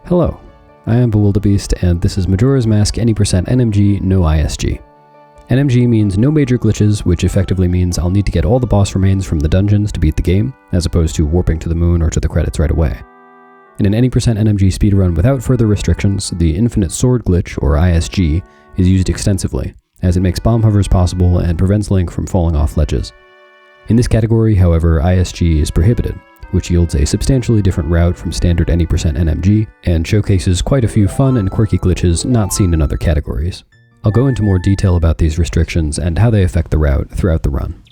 Hello, I am Bewildebeest, and this is Majora's Mask any % NMG, no ISG. NMG means no major glitches, which effectively means I'll need to get all the boss remains from the dungeons to beat the game, as opposed to warping to the moon or to the credits right away. In an any % NMG speedrun without further restrictions, the Infinite Sword glitch, or ISG, is used extensively, as it makes bomb hovers possible and prevents Link from falling off ledges. In this category, however, ISG is prohibited, which yields a substantially different route from standard any % NMG, and showcases quite a few fun and quirky glitches not seen in other categories. I'll go into more detail about these restrictions and how they affect the route throughout the run.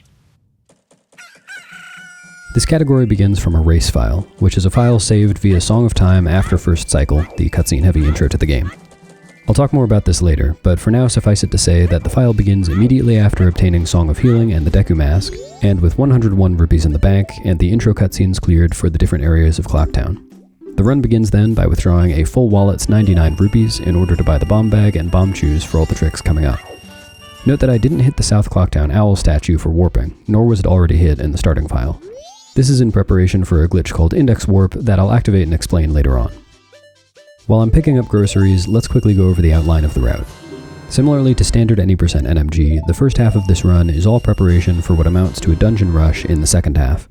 This category begins from a race file, which is a file saved via Song of Time after first cycle, the cutscene-heavy intro to the game. I'll talk more about this later, but for now suffice it to say that the file begins immediately after obtaining Song of Healing and the Deku Mask, and with 101 rupees in the bank and the intro cutscenes cleared for the different areas of Clocktown. The run begins then by withdrawing a full wallet's 99 rupees in order to buy the bomb bag and bomb shoes for all the tricks coming up. Note that I didn't hit the South Clocktown Owl statue for warping, nor was it already hit in the starting file. This is in preparation for a glitch called Index Warp that I'll activate and explain later on. While I'm picking up groceries, let's quickly go over the outline of the route. Similarly to standard any % NMG, the first half of this run is all preparation for what amounts to a dungeon rush in the second half.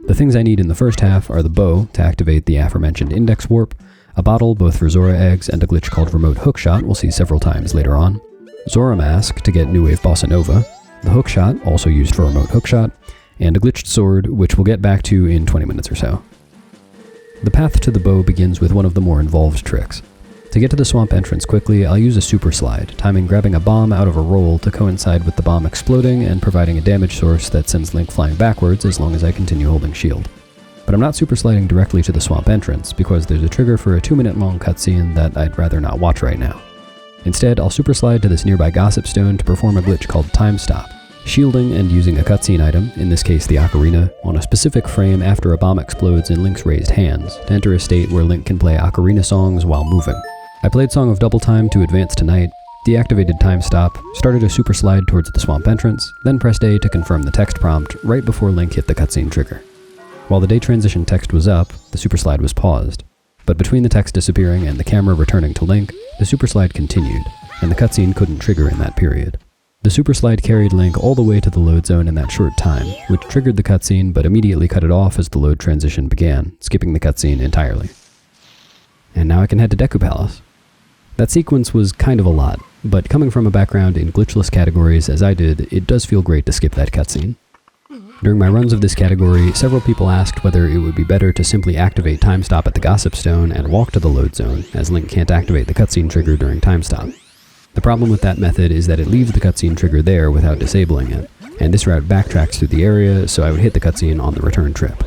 The things I need in the first half are the bow to activate the aforementioned Index Warp, a bottle both for Zora eggs and a glitch called Remote Hookshot we'll see several times later on, Zora Mask to get New Wave Bossa Nova, the Hookshot, also used for Remote Hookshot, and a glitched sword, which we'll get back to in 20 minutes or so. The path to the bow begins with one of the more involved tricks. To get to the swamp entrance quickly, I'll use a super slide, timing grabbing a bomb out of a roll to coincide with the bomb exploding and providing a damage source that sends Link flying backwards as long as I continue holding shield. But I'm not super sliding directly to the swamp entrance because there's a trigger for a 2-minute long cutscene that I'd rather not watch right now. Instead, I'll super slide to this nearby gossip stone to perform a glitch called Time Stop, shielding and using a cutscene item, in this case the ocarina, on a specific frame after a bomb explodes in Link's raised hands, to enter a state where Link can play ocarina songs while moving. I played Song of Double Time to advance to night, deactivated Time Stop, started a super slide towards the swamp entrance, then pressed A to confirm the text prompt right before Link hit the cutscene trigger. While the day transition text was up, the super slide was paused. But between the text disappearing and the camera returning to Link, the super slide continued, and the cutscene couldn't trigger in that period. The super slide carried Link all the way to the load zone in that short time, which triggered the cutscene but immediately cut it off as the load transition began, skipping the cutscene entirely. And now I can head to Deku Palace. That sequence was kind of a lot, but coming from a background in glitchless categories as I did, it does feel great to skip that cutscene. During my runs of this category, several people asked whether it would be better to simply activate Time Stop at the Gossip Stone and walk to the load zone, as Link can't activate the cutscene trigger during Time Stop. The problem with that method is that it leaves the cutscene trigger there without disabling it, and this route backtracks through the area, so I would hit the cutscene on the return trip.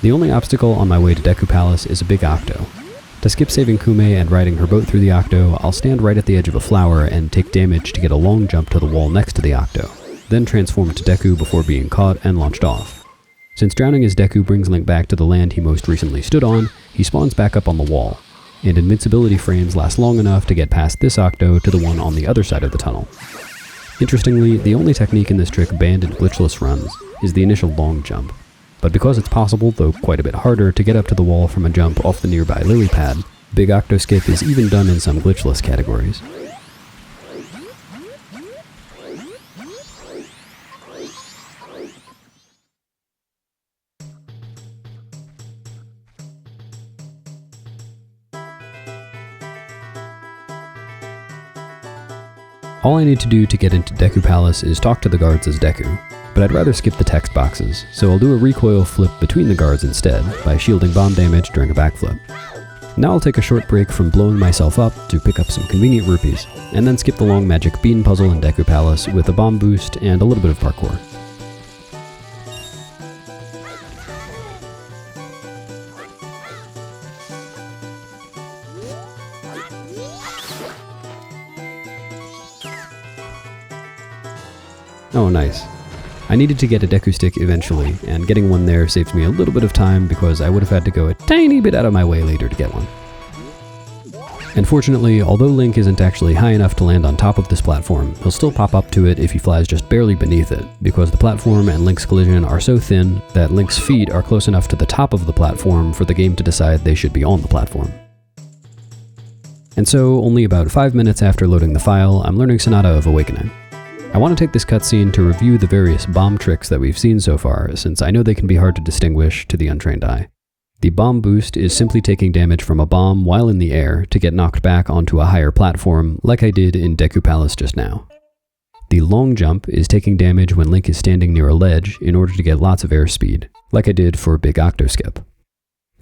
The only obstacle on my way to Deku Palace is a big octo. To skip saving Kume and riding her boat through the octo, I'll stand right at the edge of a flower and take damage to get a long jump to the wall next to the octo, then transform to Deku before being caught and launched off. Since drowning as Deku brings Link back to the land he most recently stood on, he spawns back up on the wall, and invincibility frames last long enough to get past this octo to the one on the other side of the tunnel. Interestingly, the only technique in this trick banned in glitchless runs is the initial long jump. But because it's possible, though quite a bit harder, to get up to the wall from a jump off the nearby lily pad, Big Octo Skip is even done in some glitchless categories. All I need to do to get into Deku Palace is talk to the guards as Deku, but I'd rather skip the text boxes, so I'll do a recoil flip between the guards instead, by shielding bomb damage during a backflip. Now I'll take a short break from blowing myself up to pick up some convenient rupees, and then skip the long magic bean puzzle in Deku Palace with a bomb boost and a little bit of parkour. Oh, nice. I needed to get a Deku Stick eventually, and getting one there saves me a little bit of time because I would have had to go a tiny bit out of my way later to get one. And fortunately, although Link isn't actually high enough to land on top of this platform, he'll still pop up to it if he flies just barely beneath it, because the platform and Link's collision are so thin that Link's feet are close enough to the top of the platform for the game to decide they should be on the platform. And so, only about 5 minutes after loading the file, I'm learning Sonata of Awakening. I want to take this cutscene to review the various bomb tricks that we've seen so far, since I know they can be hard to distinguish to the untrained eye. The bomb boost is simply taking damage from a bomb while in the air to get knocked back onto a higher platform, like I did in Deku Palace just now. The long jump is taking damage when Link is standing near a ledge in order to get lots of airspeed, like I did for Big Octoskip.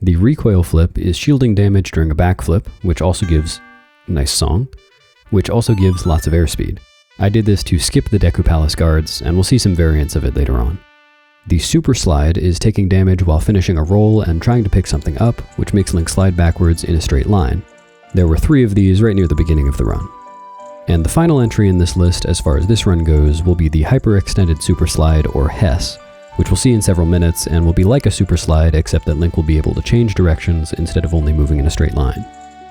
The recoil flip is shielding damage during a backflip, which also gives nice song, which also gives lots of airspeed. I did this to skip the Deku Palace guards, and we'll see some variants of it later on. The super slide is taking damage while finishing a roll and trying to pick something up, which makes Link slide backwards in a straight line. There were 3 of these right near the beginning of the run. And the final entry in this list as far as this run goes will be the hyper-extended super slide, or HESS, which we'll see in several minutes and will be like a super slide except that Link will be able to change directions instead of only moving in a straight line.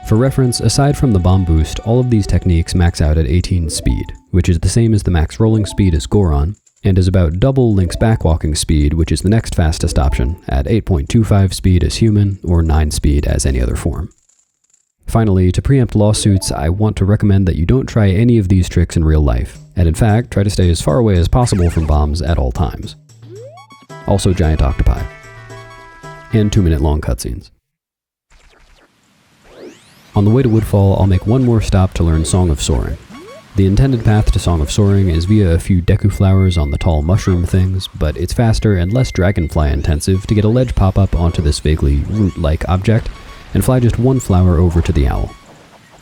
For reference, aside from the bomb boost, all of these techniques max out at 18 speed, which is the same as the max rolling speed as Goron, and is about double Link's backwalking speed, which is the next fastest option, at 8.25 speed as human, or 9 speed as any other form. Finally, to preempt lawsuits, I want to recommend that you don't try any of these tricks in real life, and in fact, try to stay as far away as possible from bombs at all times. Also giant octopi. And 2-minute long cutscenes. On the way to Woodfall, I'll make one more stop to learn Song of Soaring. The intended path to Song of Soaring is via a few Deku flowers on the tall mushroom things, but it's faster and less dragonfly intensive to get a ledge pop-up onto this vaguely root-like object, and fly just one flower over to the owl.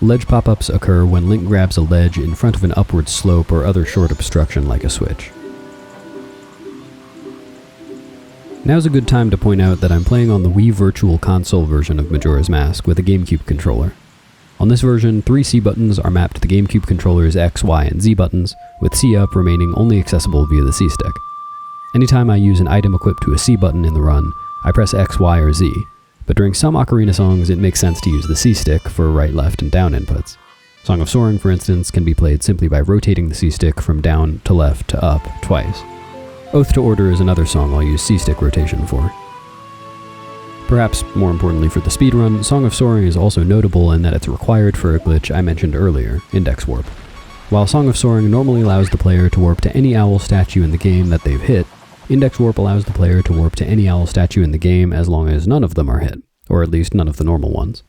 Ledge pop-ups occur when Link grabs a ledge in front of an upward slope or other short obstruction like a switch. Now's a good time to point out that I'm playing on the Wii Virtual Console version of Majora's Mask with a GameCube controller. On this version, 3 C buttons are mapped to the GameCube controller's X, Y, and Z buttons, with C up remaining only accessible via the C stick. Anytime I use an item equipped to a C button in the run, I press X, Y, or Z, but during some ocarina songs it makes sense to use the C stick for right, left, and down inputs. Song of Soaring, for instance, can be played simply by rotating the C stick from down to left to up twice. Oath to Order is another song I'll use C stick rotation for. Perhaps more importantly for the speedrun, Song of Soaring is also notable in that it's required for a glitch I mentioned earlier, Index Warp. While Song of Soaring normally allows the player to warp to any owl statue in the game that they've hit, Index Warp allows the player to warp to any owl statue in the game as long as none of them are hit, or at least none of the normal ones.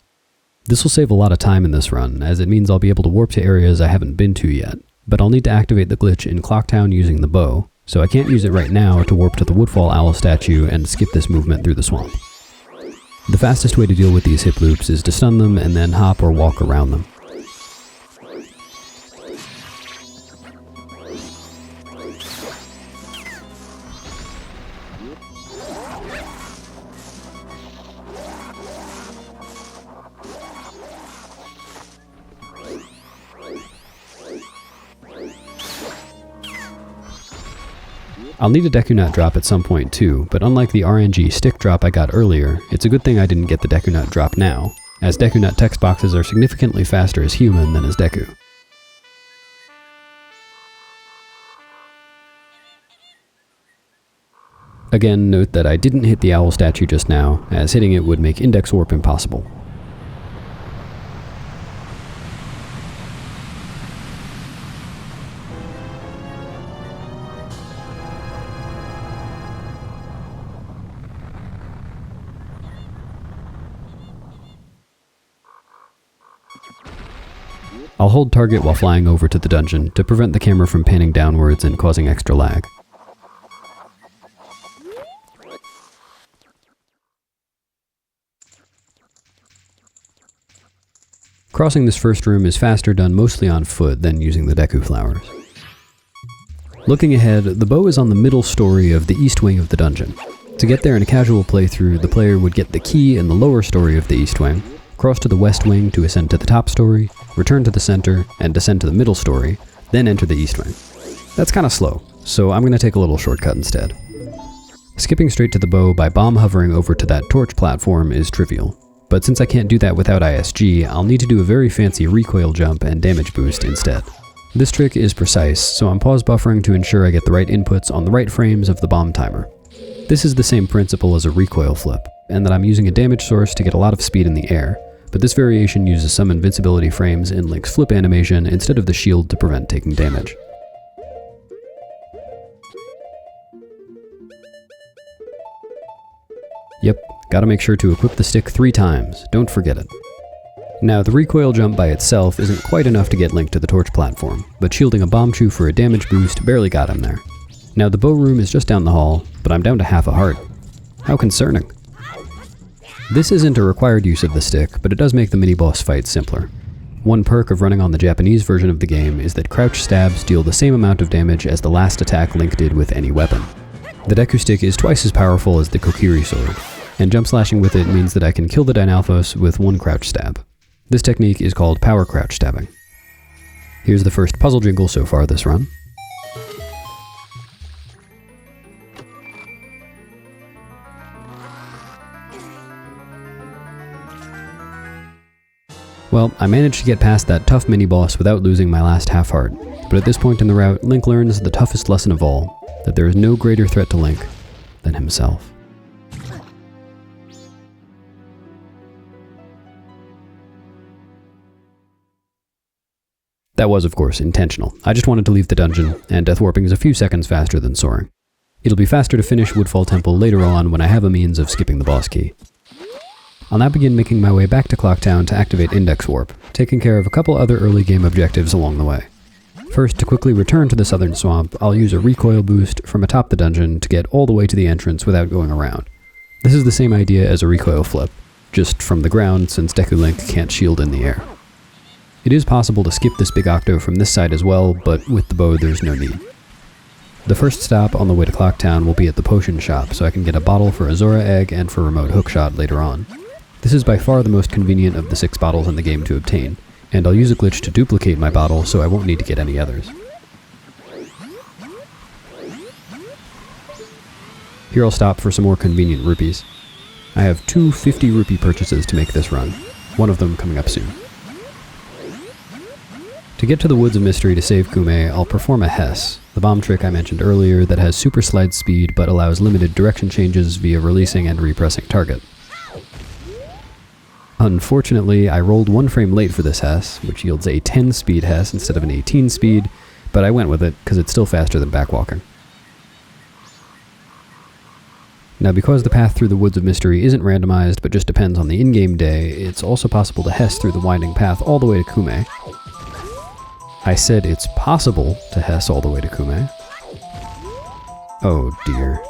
This will save a lot of time in this run, as it means I'll be able to warp to areas I haven't been to yet, but I'll need to activate the glitch in Clocktown using the bow, so I can't use it right now to warp to the Woodfall Owl statue and skip this movement through the swamp. The fastest way to deal with these hip loops is to stun them and then hop or walk around them. I'll need a Deku Nut drop at some point too, but unlike the RNG stick drop I got earlier, it's a good thing I didn't get the Deku Nut drop now, as Deku Nut text boxes are significantly faster as human than as Deku. Again, note that I didn't hit the owl statue just now, as hitting it would make Index Warp impossible. I'll hold target while flying over to the dungeon to prevent the camera from panning downwards and causing extra lag. Crossing this first room is faster done mostly on foot than using the Deku flowers. Looking ahead, the bow is on the middle story of the east wing of the dungeon. To get there in a casual playthrough, the player would get the key in the lower story of the east wing, cross to the west wing to ascend to the top story, return to the center, and descend to the middle story, then enter the east wing. That's kinda slow, so I'm gonna take a little shortcut instead. Skipping straight to the bow by bomb hovering over to that torch platform is trivial, but since I can't do that without ISG, I'll need to do a very fancy recoil jump and damage boost instead. This trick is precise, so I'm pause buffering to ensure I get the right inputs on the right frames of the bomb timer. This is the same principle as a recoil flip, and that I'm using a damage source to get a lot of speed in the air, but this variation uses some invincibility frames in Link's flip animation instead of the shield to prevent taking damage. Yep, gotta make sure to equip the stick 3 times, don't forget it. Now, the recoil jump by itself isn't quite enough to get Link to the torch platform, but shielding a bomb chew for a damage boost barely got him there. Now, the bow room is just down the hall, but I'm down to half a heart. How concerning. This isn't a required use of the stick, but it does make the mini-boss fight simpler. One perk of running on the Japanese version of the game is that crouch stabs deal the same amount of damage as the last attack Link did with any weapon. The Deku stick is twice as powerful as the Kokiri sword, and jump slashing with it means that I can kill the Dynalphos with 1 crouch stab. This technique is called power crouch stabbing. Here's the first puzzle jingle so far this run. Well, I managed to get past that tough mini-boss without losing my last half heart, but at this point in the route, Link learns the toughest lesson of all, that there is no greater threat to Link than himself. That was, of course, intentional. I just wanted to leave the dungeon, and death warping is a few seconds faster than soaring. It'll be faster to finish Woodfall Temple later on when I have a means of skipping the boss key. I'll now begin making my way back to Clocktown to activate Index Warp, taking care of a couple other early game objectives along the way. First, to quickly return to the southern swamp, I'll use a recoil boost from atop the dungeon to get all the way to the entrance without going around. This is the same idea as a recoil flip, just from the ground since Deku Link can't shield in the air. It is possible to skip this big octo from this side as well, but with the bow there's no need. The first stop on the way to Clocktown will be at the potion shop, so I can get a bottle for a Zora egg and for remote hookshot later on. This is by far the most convenient of the 6 bottles in the game to obtain, and I'll use a glitch to duplicate my bottle so I won't need to get any others. Here I'll stop for some more convenient rupees. I have 2 50 rupee purchases to make this run, one of them coming up soon. To get to the Woods of Mystery to save Kume, I'll perform a HESS, the bomb trick I mentioned earlier that has super slide speed but allows limited direction changes via releasing and repressing target. Unfortunately, I rolled 1 frame late for this HESS, which yields a 10 speed HESS instead of an 18 speed, but I went with it because it's still faster than backwalking. Now, because the path through the Woods of Mystery isn't randomized but just depends on the in-game day, it's also possible to HESS through the winding path all the way to Kume. I said it's possible to HESS all the way to Kume. Oh dear.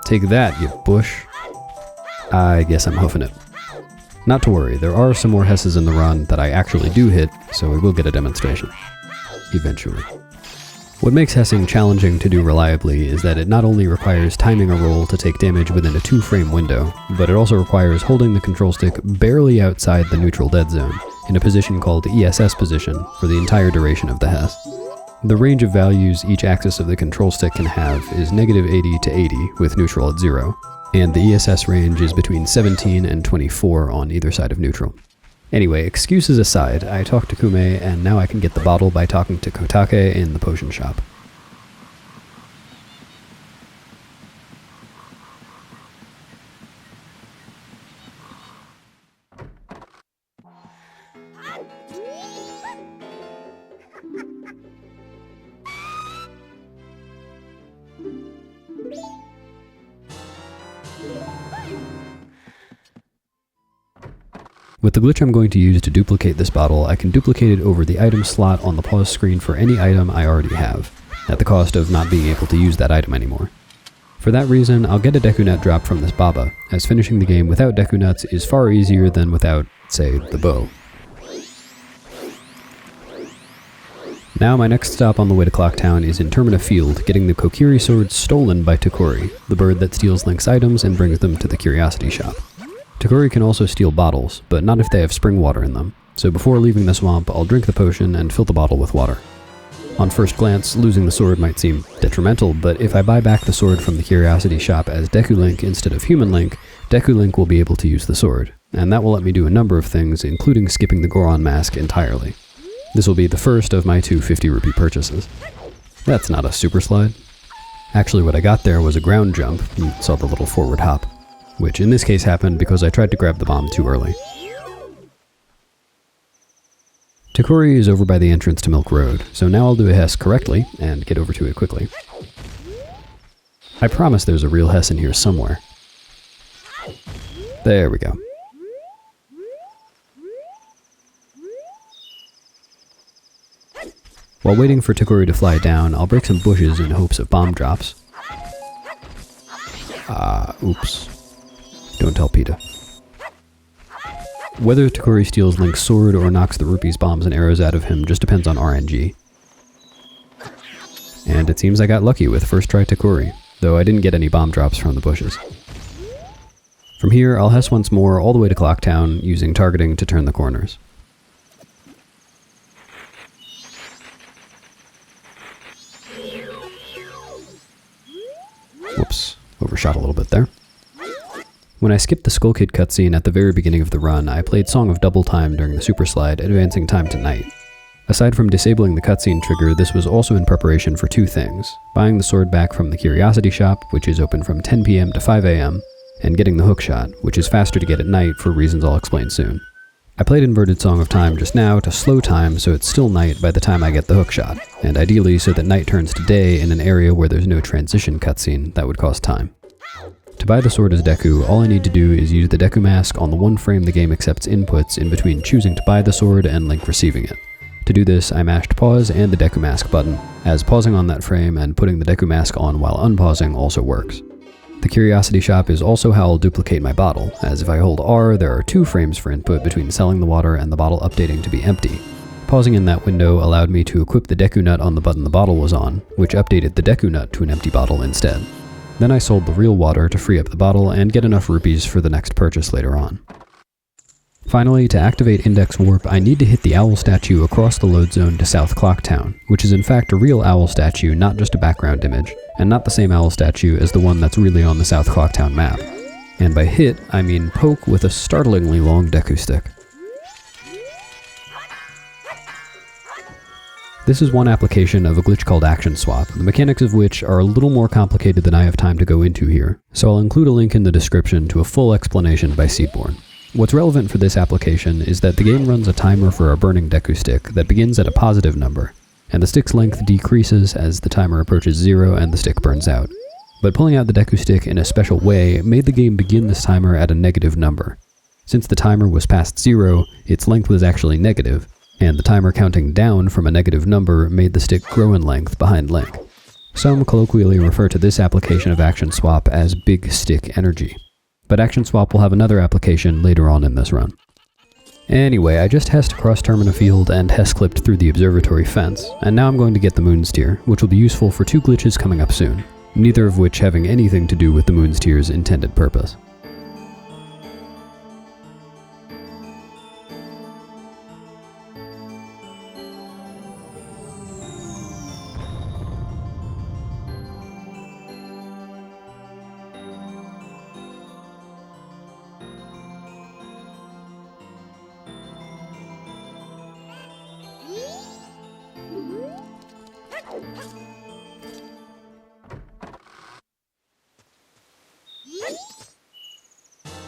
Take that, you bush. I guess I'm hoofing it. Not to worry, there are some more HESSes in the run that I actually do hit, so we will get a demonstration. Eventually. What makes HESSing challenging to do reliably is that it not only requires timing a roll to take damage within a 2-frame window, but it also requires holding the control stick barely outside the neutral dead zone, in a position called ESS position, for the entire duration of the HESS. The range of values each axis of the control stick can have is -80 to 80, with neutral at 0, and the ESS range is between 17 and 24 on either side of neutral. Anyway, excuses aside, I talked to Kume, and now I can get the bottle by talking to Kotake in the potion shop. With the glitch I'm going to use to duplicate this bottle, I can duplicate it over the item slot on the pause screen for any item I already have, at the cost of not being able to use that item anymore. For that reason, I'll get a Deku Nut drop from this Baba, as finishing the game without Deku Nuts is far easier than without, say, the bow. Now my next stop on the way to Clocktown is in Termina Field, getting the Kokiri sword stolen by Tokori, the bird that steals Link's items and brings them to the Curiosity Shop. Tokori can also steal bottles, but not if they have spring water in them, so before leaving the swamp, I'll drink the potion and fill the bottle with water. On first glance, losing the sword might seem detrimental, but if I buy back the sword from the Curiosity Shop as Deku Link instead of Human Link, Deku Link will be able to use the sword, and that will let me do a number of things, including skipping the Goron mask entirely. This will be the first of my 2 50 rupee purchases. That's not a super slide. Actually, what I got there was a ground jump. You saw the little forward hop, which in this case happened because I tried to grab the bomb too early. Takuri is over by the entrance to Milk Road, so now I'll do a HESS correctly and get over to it quickly. I promise there's a real HESS in here somewhere. There we go. While waiting for Takuri to fly down, I'll break some bushes in hopes of bomb drops. Oops. Don't tell PETA. Whether Takuri steals Link's sword or knocks the rupees, bombs, and arrows out of him just depends on RNG. And it seems I got lucky with first try Takuri, though I didn't get any bomb drops from the bushes. From here, I'll HESS once more all the way to Clocktown, using targeting to turn the corners. Whoops, overshot a little bit there. When I skipped the Skull Kid cutscene at the very beginning of the run, I played Song of Double Time during the Super Slide, advancing time to night. Aside from disabling the cutscene trigger, this was also in preparation for 2 things: buying the sword back from the Curiosity Shop, which is open from 10 PM to 5 AM, and getting the hookshot, which is faster to get at night for reasons I'll explain soon. I played Inverted Song of Time just now to slow time so it's still night by the time I get the hookshot, and ideally so that night turns to day in an area where there's no transition cutscene that would cost time. To buy the sword as Deku, all I need to do is use the Deku Mask on the one frame the game accepts inputs in between choosing to buy the sword and Link receiving it. To do this, I mashed pause and the Deku Mask button, as pausing on that frame and putting the Deku Mask on while unpausing also works. The Curiosity Shop is also how I'll duplicate my bottle, as if I hold R, there are 2 frames for input between selling the water and the bottle updating to be empty. Pausing in that window allowed me to equip the Deku Nut on the button the bottle was on, which updated the Deku Nut to an empty bottle instead. Then I sold the real water to free up the bottle and get enough rupees for the next purchase later on. Finally, to activate Index Warp, I need to hit the owl statue across the load zone to South Clocktown, which is in fact a real owl statue, not just a background image, and not the same owl statue as the one that's really on the South Clocktown map. And by hit, I mean poke with a startlingly long Deku stick. This is one application of a glitch called Action Swap, the mechanics of which are a little more complicated than I have time to go into here, so I'll include a link in the description to a full explanation by Seedborn. What's relevant for this application is that the game runs a timer for a burning Deku stick that begins at a positive number, and the stick's length decreases as the timer approaches 0 and the stick burns out. But pulling out the Deku stick in a special way made the game begin this timer at a negative number. Since the timer was past 0, its length was actually negative, and the timer counting down from a negative number made the stick grow in length behind Link. Some colloquially refer to this application of Action Swap as Big Stick Energy, but Action Swap will have another application later on in this run. Anyway, I just HESSed across Termina Field and HESS clipped through the Observatory fence, and now I'm going to get the Moonsteer, which will be useful for 2 glitches coming up soon, neither of which having anything to do with the Moonsteer's intended purpose.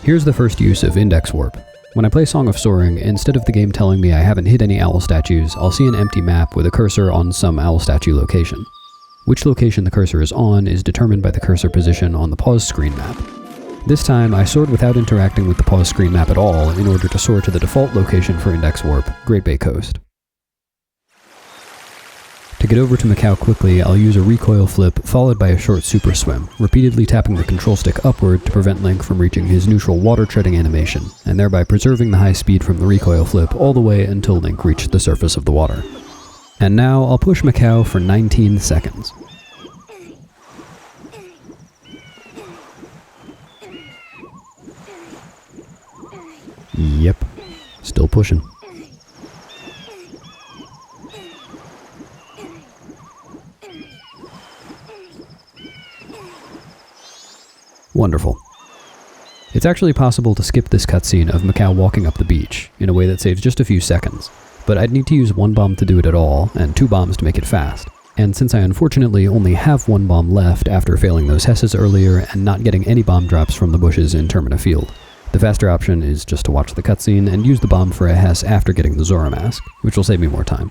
Here's the first use of Index Warp. When I play Song of Soaring, instead of the game telling me I haven't hit any owl statues, I'll see an empty map with a cursor on some owl statue location. Which location the cursor is on is determined by the cursor position on the pause screen map. This time, I soared without interacting with the pause screen map at all in order to soar to the default location for Index Warp, Great Bay Coast. To get over to Macau quickly, I'll use a recoil flip followed by a short super swim, repeatedly tapping the control stick upward to prevent Link from reaching his neutral water treading animation, and thereby preserving the high speed from the recoil flip all the way until Link reached the surface of the water. And now I'll push Macau for 19 seconds. Yep, still pushing. Wonderful. It's actually possible to skip this cutscene of Macau walking up the beach, in a way that saves just a few seconds, but I'd need to use 1 bomb to do it at all, and 2 bombs to make it fast. And since I unfortunately only have 1 bomb left after failing those HESSes earlier and not getting any bomb drops from the bushes in Termina Field, the faster option is just to watch the cutscene and use the bomb for a HESS after getting the Zora Mask, which will save me more time.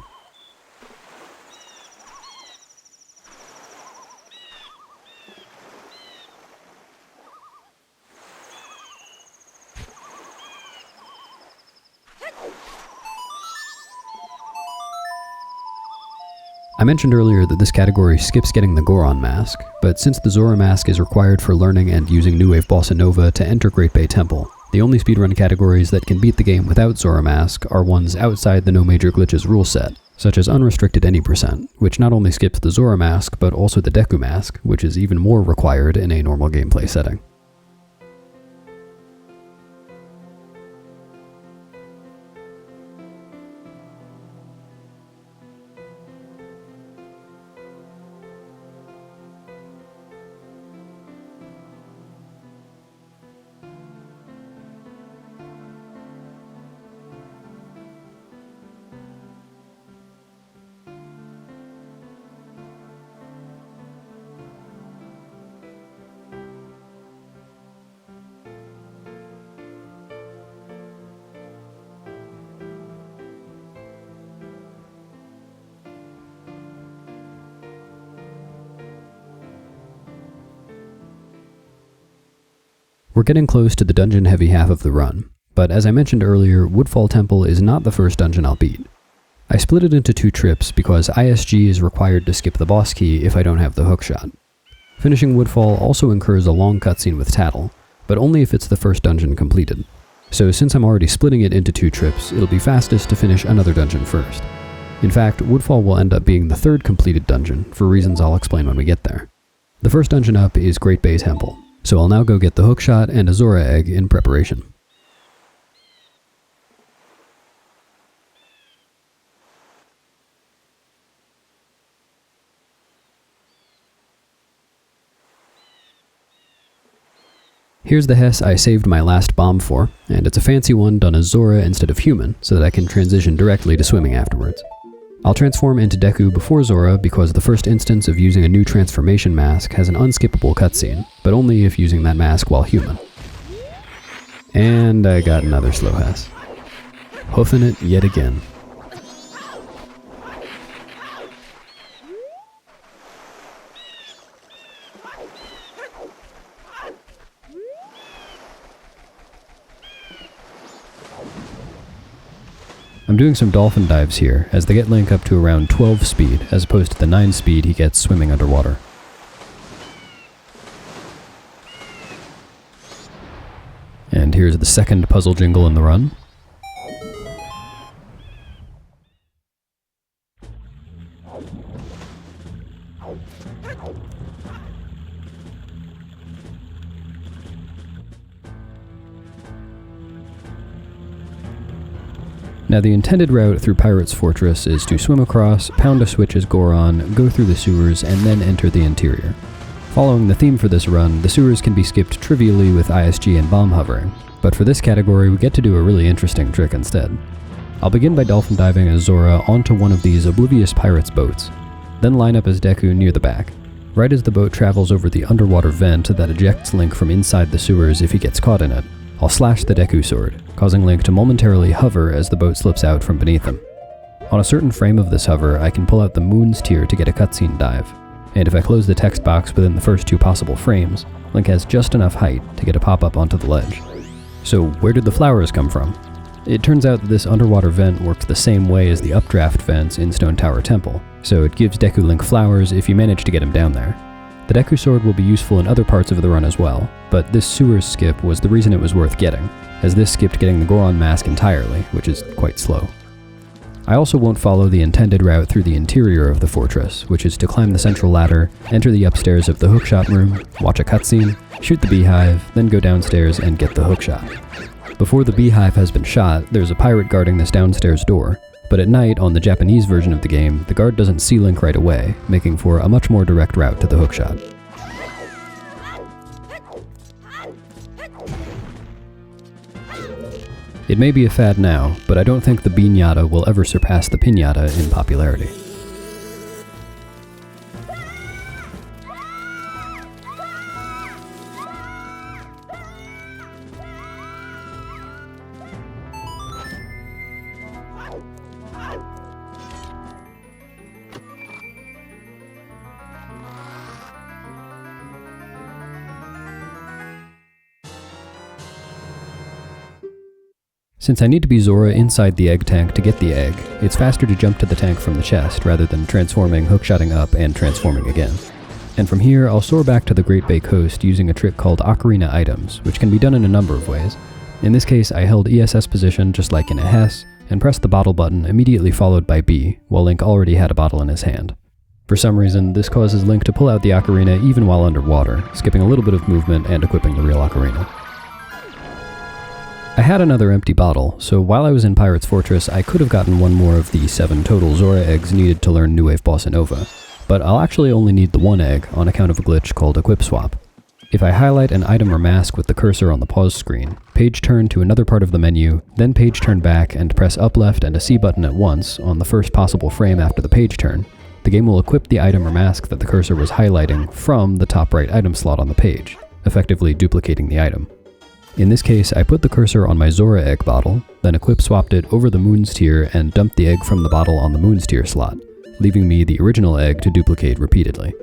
I mentioned earlier that this category skips getting the Goron Mask, but since the Zora Mask is required for learning and using New Wave Bossa Nova to enter Great Bay Temple, the only speedrun categories that can beat the game without Zora Mask are ones outside the No Major Glitches rule set, such as Unrestricted Any %, which not only skips the Zora Mask, but also the Deku Mask, which is even more required in a normal gameplay setting. We're getting close to the dungeon-heavy half of the run, but as I mentioned earlier, Woodfall Temple is not the first dungeon I'll beat. I split it into 2 trips because ISG is required to skip the boss key if I don't have the hookshot. Finishing Woodfall also incurs a long cutscene with Tattle, but only if it's the first dungeon completed. So since I'm already splitting it into 2 trips, it'll be fastest to finish another dungeon first. In fact, Woodfall will end up being the 3rd completed dungeon, for reasons I'll explain when we get there. The first dungeon up is Great Bay Temple, so I'll now go get the hookshot and a Zora egg in preparation. Here's the HESS I saved my last bomb for, and it's a fancy one done as Zora instead of human, so that I can transition directly to swimming afterwards. I'll transform into Deku before Zora because the first instance of using a new transformation mask has an unskippable cutscene, but only if using that mask while human. And I got another slow HESS. Hoofing it yet again. I'm doing some dolphin dives here, as they get Link up to around 12 speed, as opposed to the 9 speed he gets swimming underwater. And here's the second puzzle jingle in the run. Now the intended route through Pirate's Fortress is to swim across, pound a switch as Goron, go through the sewers, and then enter the interior. Following the theme for this run, the sewers can be skipped trivially with ISG and bomb hovering, but for this category we get to do a really interesting trick instead. I'll begin by dolphin diving as Zora onto one of these oblivious pirates' boats, then line up as Deku near the back. Right as the boat travels over the underwater vent that ejects Link from inside the sewers if he gets caught in it, I'll slash the Deku sword, causing Link to momentarily hover as the boat slips out from beneath him. On a certain frame of this hover, I can pull out the Moon's Tier to get a cutscene dive, and if I close the text box within the first 2 possible frames, Link has just enough height to get a pop-up onto the ledge. So where did the flowers come from? It turns out that this underwater vent works the same way as the updraft vents in Stone Tower Temple, so it gives Deku Link flowers if you manage to get him down there. The Deku sword will be useful in other parts of the run as well, but this sewers skip was the reason it was worth getting, as this skipped getting the Goron Mask entirely, which is quite slow. I also won't follow the intended route through the interior of the fortress, which is to climb the central ladder, enter the upstairs of the hookshot room, watch a cutscene, shoot the beehive, then go downstairs and get the hookshot. Before the beehive has been shot, there's a pirate guarding this downstairs door, but at night, on the Japanese version of the game, the guard doesn't see Link right away, making for a much more direct route to the hookshot. It may be a fad now, but I don't think the Beanyata will ever surpass the Pinata in popularity. Since I need to be Zora inside the egg tank to get the egg, it's faster to jump to the tank from the chest rather than transforming, hookshotting up, and transforming again. And from here, I'll soar back to the Great Bay Coast using a trick called Ocarina Items, which can be done in a number of ways. In this case, I held ESS position just like in a HESS, and pressed the bottle button immediately followed by B, while Link already had a bottle in his hand. For some reason, this causes Link to pull out the ocarina even while underwater, skipping a little bit of movement and equipping the real ocarina. I had another empty bottle, so while I was in Pirate's Fortress, I could have gotten one more of the 7 total Zora eggs needed to learn New Wave Bossa Nova, but I'll actually only need the 1 egg on account of a glitch called Equip Swap. If I highlight an item or mask with the cursor on the pause screen, page turn to another part of the menu, then page turn back and press up left and a C button at once on the first possible frame after the page turn, the game will equip the item or mask that the cursor was highlighting from the top right item slot on the page, effectively duplicating the item. In this case, I put the cursor on my Zora egg bottle, then equip swapped it over the Moon's Tear and dumped the egg from the bottle on the Moon's Tear slot, leaving me the original egg to duplicate repeatedly.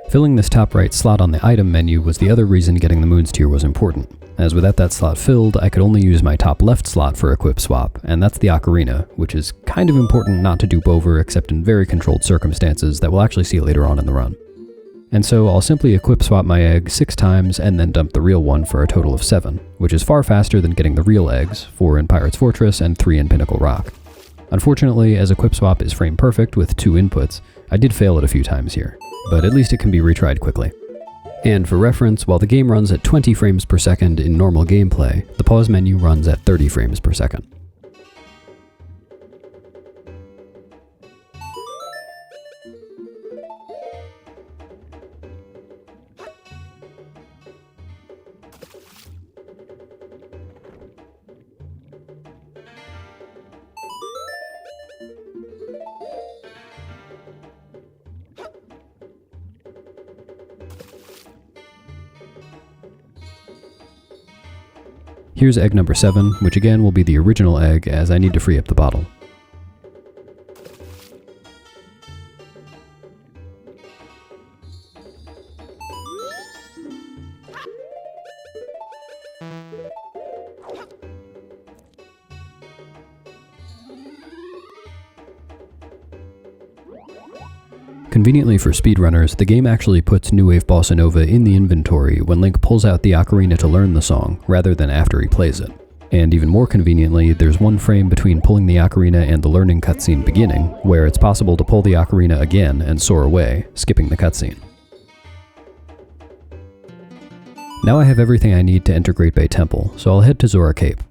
Filling this top right slot on the item menu was the other reason getting the Moon's Tear was important, as without that slot filled, I could only use my top left slot for equip swap, and that's the ocarina, which is kind of important not to dupe over except in very controlled circumstances that we'll actually see later on in the run. And so I'll simply equip swap my egg 6 times and then dump the real one for a total of 7, which is far faster than getting the real eggs, 4 in Pirate's Fortress and 3 in Pinnacle Rock. Unfortunately, as equip swap is frame perfect with 2 inputs, I did fail it a few times here, but at least it can be retried quickly. And for reference, while the game runs at 20 frames per second in normal gameplay, the pause menu runs at 30 frames per second. Here's egg number 7, which again will be the original egg as I need to free up the bottle. Conveniently for speedrunners, the game actually puts New Wave Bossa Nova in the inventory when Link pulls out the ocarina to learn the song, rather than after he plays it. And even more conveniently, there's 1 frame between pulling the ocarina and the learning cutscene beginning, where it's possible to pull the ocarina again and soar away, skipping the cutscene. Now I have everything I need to enter Great Bay Temple, so I'll head to Zora Cape.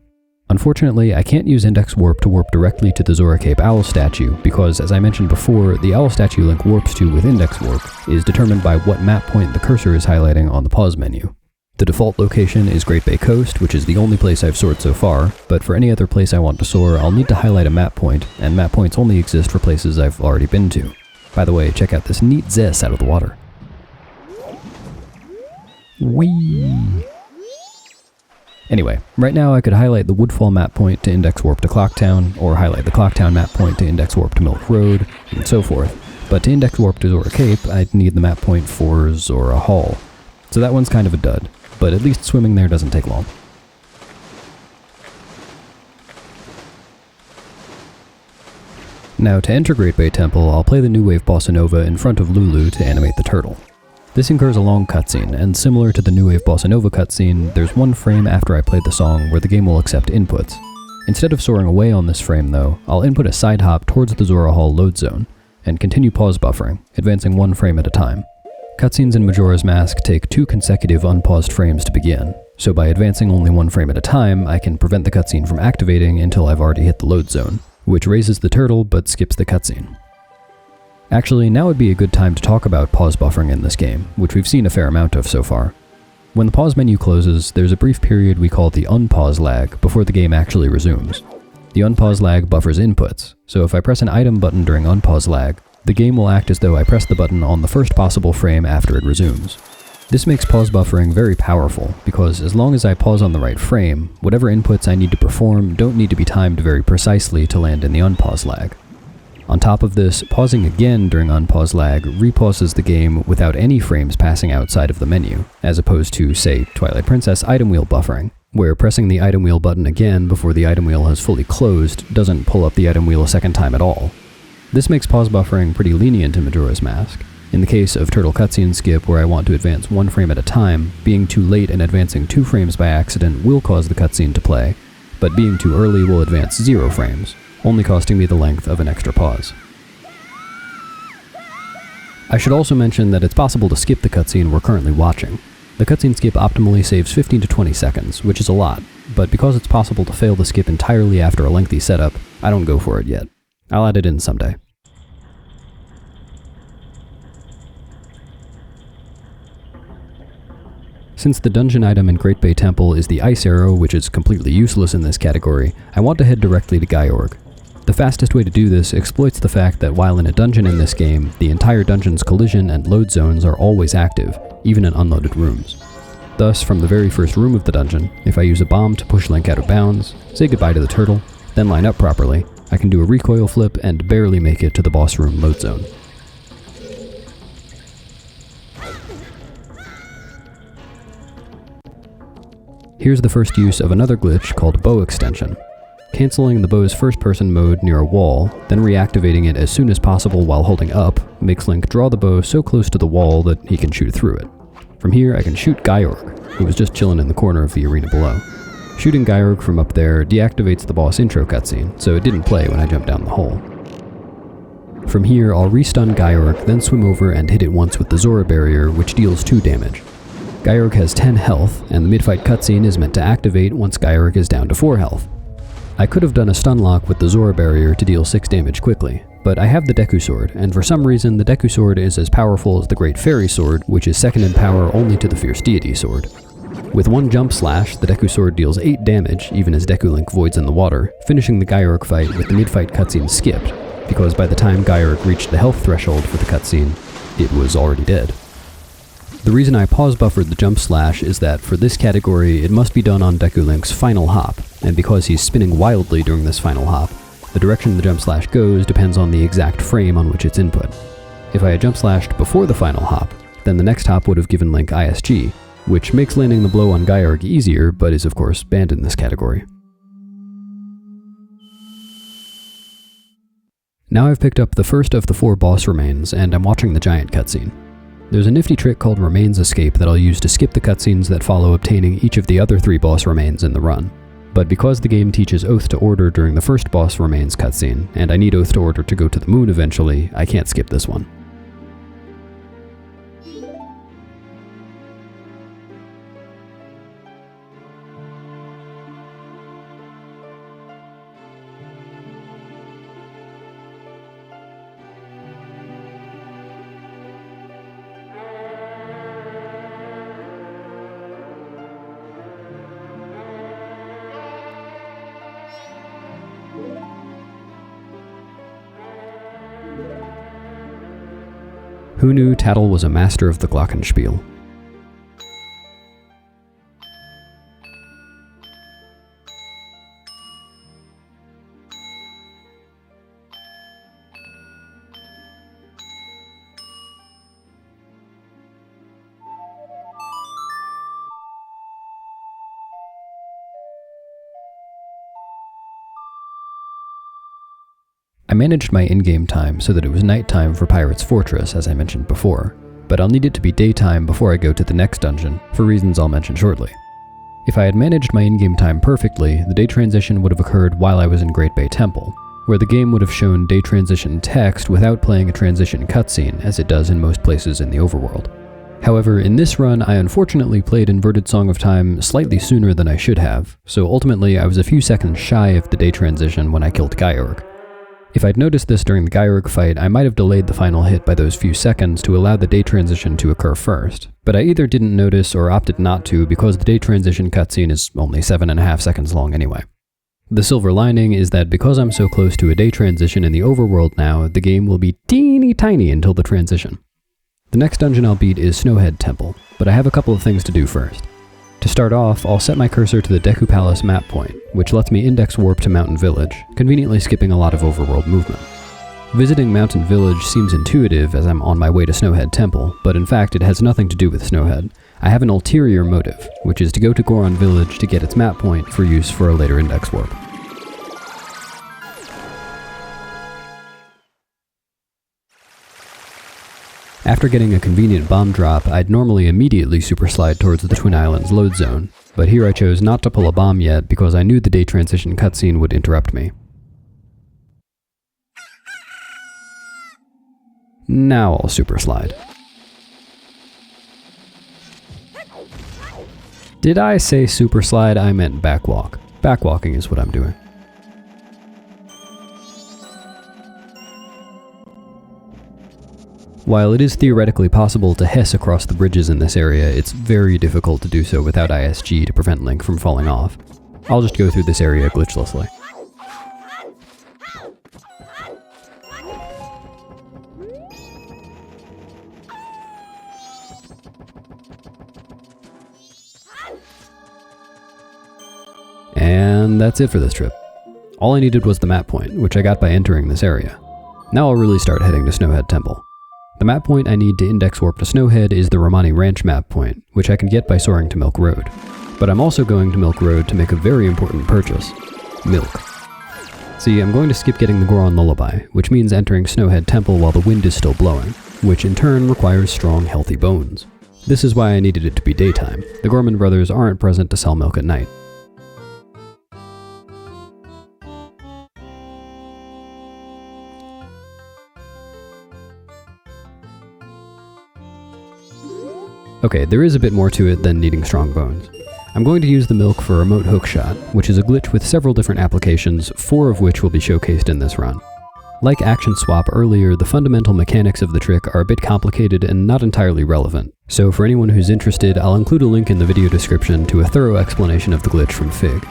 Unfortunately, I can't use Index Warp to warp directly to the Zora Cape Owl statue because, as I mentioned before, the Owl statue Link warps to with Index Warp is determined by what map point the cursor is highlighting on the pause menu. The default location is Great Bay Coast, which is the only place I've soared so far, but for any other place I want to soar, I'll need to highlight a map point, and map points only exist for places I've already been to. By the way, check out this neat Zess out of the water. Whee! Anyway, right now I could highlight the Woodfall map point to Index Warp to Clocktown, or highlight the Clocktown map point to Index Warp to Milk Road, and so forth. But to Index Warp to Zora Cape, I'd need the map point for Zora Hall. So that one's kind of a dud, but at least swimming there doesn't take long. Now to enter Great Bay Temple, I'll play the New Wave Bossa Nova in front of Lulu to animate the turtle. This incurs a long cutscene, and similar to the New Wave Bossa Nova cutscene, there's 1 frame after I play the song where the game will accept inputs. Instead of soaring away on this frame though, I'll input a side hop towards the Zora Hall load zone, and continue pause buffering, advancing 1 frame at a time. Cutscenes in Majora's Mask take 2 consecutive unpaused frames to begin, so by advancing only 1 frame at a time, I can prevent the cutscene from activating until I've already hit the load zone, which raises the turtle but skips the cutscene. Actually, now would be a good time to talk about pause buffering in this game, which we've seen a fair amount of so far. When the pause menu closes, there's a brief period we call the unpause lag before the game actually resumes. The unpause lag buffers inputs, so if I press an item button during unpause lag, the game will act as though I pressed the button on the first possible frame after it resumes. This makes pause buffering very powerful, because as long as I pause on the right frame, whatever inputs I need to perform don't need to be timed very precisely to land in the unpause lag. On top of this, pausing again during unpause lag repauses the game without any frames passing outside of the menu, as opposed to, say, Twilight Princess item wheel buffering, where pressing the item wheel button again before the item wheel has fully closed doesn't pull up the item wheel a second time at all. This makes pause buffering pretty lenient in Majora's Mask. In the case of Turtle Cutscene Skip, where I want to advance one frame at a time, being too late and advancing 2 frames by accident will cause the cutscene to play, but being too early will advance 0 frames, only costing me the length of an extra pause. I should also mention that it's possible to skip the cutscene we're currently watching. The cutscene skip optimally saves 15 to 20 seconds, which is a lot, but because it's possible to fail the skip entirely after a lengthy setup, I don't go for it yet. I'll add it in someday. Since the dungeon item in Great Bay Temple is the ice arrow, which is completely useless in this category, I want to head directly to Gyorg. The fastest way to do this exploits the fact that while in a dungeon in this game, the entire dungeon's collision and load zones are always active, even in unloaded rooms. Thus, from the very first room of the dungeon, if I use a bomb to push Link out of bounds, say goodbye to the turtle, then line up properly, I can do a recoil flip and barely make it to the boss room load zone. Here's the first use of another glitch called bow extension. Canceling the bow's first-person mode near a wall, then reactivating it as soon as possible while holding up, makes Link draw the bow so close to the wall that he can shoot through it. From here I can shoot Gyorg, who was just chilling in the corner of the arena below. Shooting Gyorg from up there deactivates the boss intro cutscene, so it didn't play when I jumped down the hole. From here I'll restun Gyorg, then swim over and hit it once with the Zora barrier, which deals 2 damage. Gyorg has 10 health, and the mid-fight cutscene is meant to activate once Gyorg is down to 4 health. I could have done a stun lock with the Zora barrier to deal 6 damage quickly, but I have the Deku Sword, and for some reason the Deku Sword is as powerful as the Great Fairy Sword, which is second in power only to the Fierce Deity Sword. With one jump slash, the Deku Sword deals 8 damage, even as Deku Link voids in the water, finishing the Gyorg fight with the mid-fight cutscene skipped, because by the time Gyorg reached the health threshold for the cutscene, it was already dead. The reason I pause buffered the jump slash is that for this category it must be done on Deku Link's final hop, and because he's spinning wildly during this final hop, the direction the jump slash goes depends on the exact frame on which it's input. If I had jump slashed before the final hop, then the next hop would have given Link ISG, which makes landing the blow on Gyorg easier, but is of course banned in this category. Now I've picked up the first of the 4 boss remains, and I'm watching the giant cutscene. There's a nifty trick called Remains Escape that I'll use to skip the cutscenes that follow obtaining each of the other 3 boss remains in the run. But because the game teaches Oath to Order during the first boss remains cutscene, and I need Oath to Order to go to the moon eventually, I can't skip this one. Who knew Tattle was a master of the glockenspiel? I managed my in-game time so that it was nighttime for Pirate's Fortress, as I mentioned before, but I'll need it to be daytime before I go to the next dungeon, for reasons I'll mention shortly. If I had managed my in-game time perfectly, the day transition would have occurred while I was in Great Bay Temple, where the game would have shown day transition text without playing a transition cutscene, as it does in most places in the overworld. However, in this run, I unfortunately played Inverted Song of Time slightly sooner than I should have, so ultimately I was a few seconds shy of the day transition when I killed Gyorg. If I'd noticed this during the Gyurg fight, I might have delayed the final hit by those few seconds to allow the day transition to occur first, but I either didn't notice or opted not to because the day transition cutscene is only 7.5 seconds long anyway. The silver lining is that because I'm so close to a day transition in the overworld now, the game will be teeny tiny until the transition. The next dungeon I'll beat is Snowhead Temple, but I have a couple of things to do first. To start off, I'll set my cursor to the Deku Palace map point, which lets me index warp to Mountain Village, conveniently skipping a lot of overworld movement. Visiting Mountain Village seems intuitive as I'm on my way to Snowhead Temple, but in fact it has nothing to do with Snowhead. I have an ulterior motive, which is to go to Goron Village to get its map point for use for a later index warp. After getting a convenient bomb drop, I'd normally immediately superslide towards the Twin Islands load zone, but here I chose not to pull a bomb yet because I knew the day transition cutscene would interrupt me. Now I'll superslide. Did I say superslide? I meant backwalk. Backwalking is what I'm doing. While it is theoretically possible to HESS across the bridges in this area, it's very difficult to do so without ISG to prevent Link from falling off. I'll just go through this area glitchlessly. And that's it for this trip. All I needed was the map point, which I got by entering this area. Now I'll really start heading to Snowhead Temple. The map point I need to index warp to Snowhead is the Romani Ranch map point, which I can get by soaring to Milk Road. But I'm also going to Milk Road to make a very important purchase: milk. See, I'm going to skip getting the Goron Lullaby, which means entering Snowhead Temple while the wind is still blowing, which in turn requires strong, healthy bones. This is why I needed it to be daytime. The Gorman brothers aren't present to sell milk at night. Okay, there is a bit more to it than needing strong bones. I'm going to use the milk for remote hookshot, which is a glitch with several different applications, 4 of which will be showcased in this run. Like action swap earlier, the fundamental mechanics of the trick are a bit complicated and not entirely relevant, so for anyone who's interested, I'll include a link in the video description to a thorough explanation of the glitch from Fig.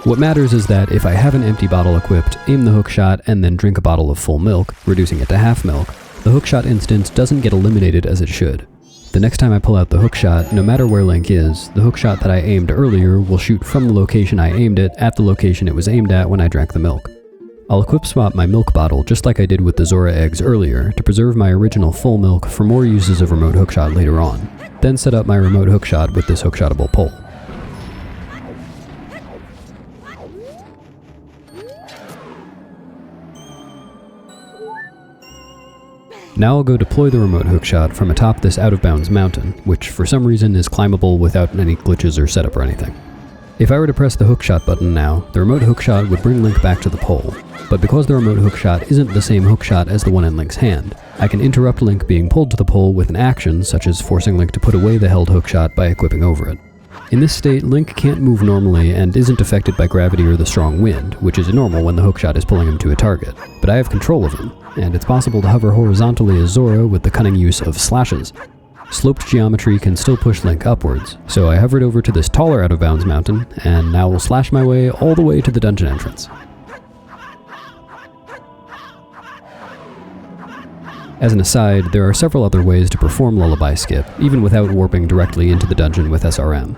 What matters is that if I have an empty bottle equipped, aim the hookshot, and then drink a bottle of full milk, reducing it to half milk, the hookshot instance doesn't get eliminated as it should. The next time I pull out the hookshot, no matter where Link is, the hookshot that I aimed earlier will shoot from the location I aimed it at the location it was aimed at when I drank the milk. I'll equip swap my milk bottle just like I did with the Zora eggs earlier to preserve my original full milk for more uses of remote hookshot later on, then set up my remote hookshot with this hookshotable pole. Now I'll go deploy the remote hookshot from atop this out-of-bounds mountain, which for some reason is climbable without any glitches or setup or anything. If I were to press the hookshot button now, the remote hookshot would bring Link back to the pole, but because the remote hookshot isn't the same hookshot as the one in Link's hand, I can interrupt Link being pulled to the pole with an action such as forcing Link to put away the held hookshot by equipping over it. In this state, Link can't move normally and isn't affected by gravity or the strong wind, which is normal when the hookshot is pulling him to a target, but I have control of him, and it's possible to hover horizontally as Zora with the cunning use of slashes. Sloped geometry can still push Link upwards, so I hovered over to this taller out-of-bounds mountain, and now will slash my way all the way to the dungeon entrance. As an aside, there are several other ways to perform Lullaby Skip, even without warping directly into the dungeon with SRM.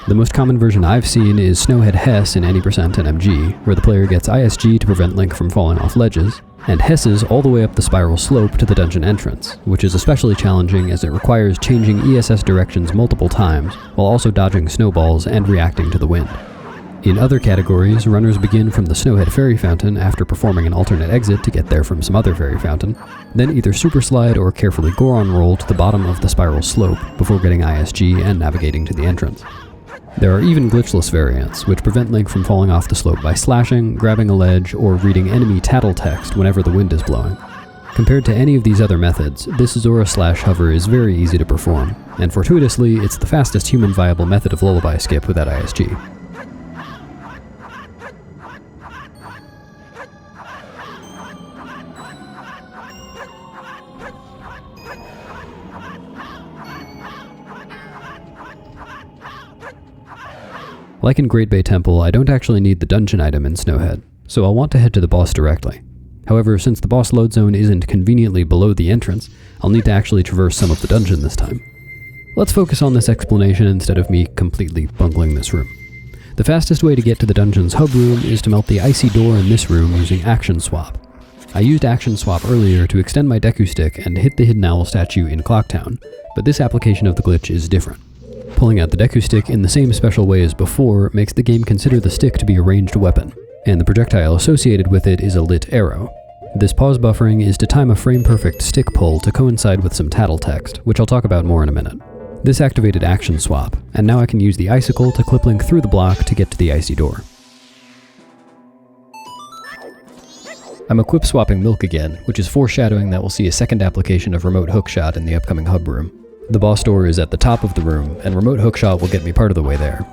The most common version I've seen is Snowhead HESS in any % NMG, where the player gets ISG to prevent Link from falling off ledges, and HESSes all the way up the spiral slope to the dungeon entrance, which is especially challenging as it requires changing ESS directions multiple times, while also dodging snowballs and reacting to the wind. In other categories, runners begin from the Snowhead Fairy Fountain after performing an alternate exit to get there from some other fairy fountain, then either superslide or carefully Goron roll to the bottom of the spiral slope before getting ISG and navigating to the entrance. There are even glitchless variants, which prevent Link from falling off the slope by slashing, grabbing a ledge, or reading enemy tattle text whenever the wind is blowing. Compared to any of these other methods, this Zora/hover is very easy to perform, and fortuitously, it's the fastest human viable method of Lullaby Skip without ISG. Like in Great Bay Temple, I don't actually need the dungeon item in Snowhead, so I'll want to head to the boss directly. However, since the boss load zone isn't conveniently below the entrance, I'll need to actually traverse some of the dungeon this time. Let's focus on this explanation instead of me completely bungling this room. The fastest way to get to the dungeon's hub room is to melt the icy door in this room using Action Swap. I used Action Swap earlier to extend my Deku Stick and hit the Hidden Owl statue in Clocktown, but this application of the glitch is different. Pulling out the Deku Stick in the same special way as before makes the game consider the stick to be a ranged weapon, and the projectile associated with it is a lit arrow. This pause buffering is to time a frame-perfect stick pull to coincide with some tattle text, which I'll talk about more in a minute. This activated Action Swap, and now I can use the icicle to clip link through the block to get to the icy door. I'm equip swapping Milk again, which is foreshadowing that we'll see a second application of remote hookshot in the upcoming hub room. The boss door is at the top of the room, and remote hookshot will get me part of the way there.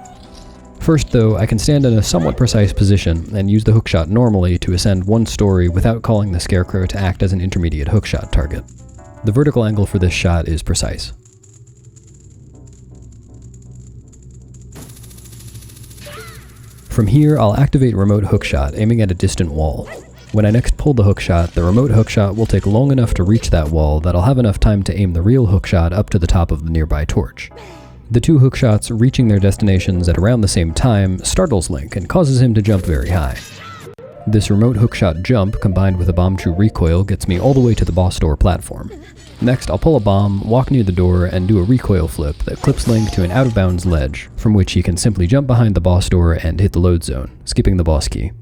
First though, I can stand in a somewhat precise position and use the hookshot normally to ascend one story without calling the Scarecrow to act as an intermediate hookshot target. The vertical angle for this shot is precise. From here, I'll activate remote hookshot, aiming at a distant wall. When I next pull the hookshot, the remote hookshot will take long enough to reach that wall that I'll have enough time to aim the real hookshot up to the top of the nearby torch. The two hookshots reaching their destinations at around the same time startles Link and causes him to jump very high. This remote hookshot jump combined with a bomb true recoil gets me all the way to the boss door platform. Next, I'll pull a bomb, walk near the door, and do a recoil flip that clips Link to an out-of-bounds ledge, from which he can simply jump behind the boss door and hit the load zone, skipping the boss key.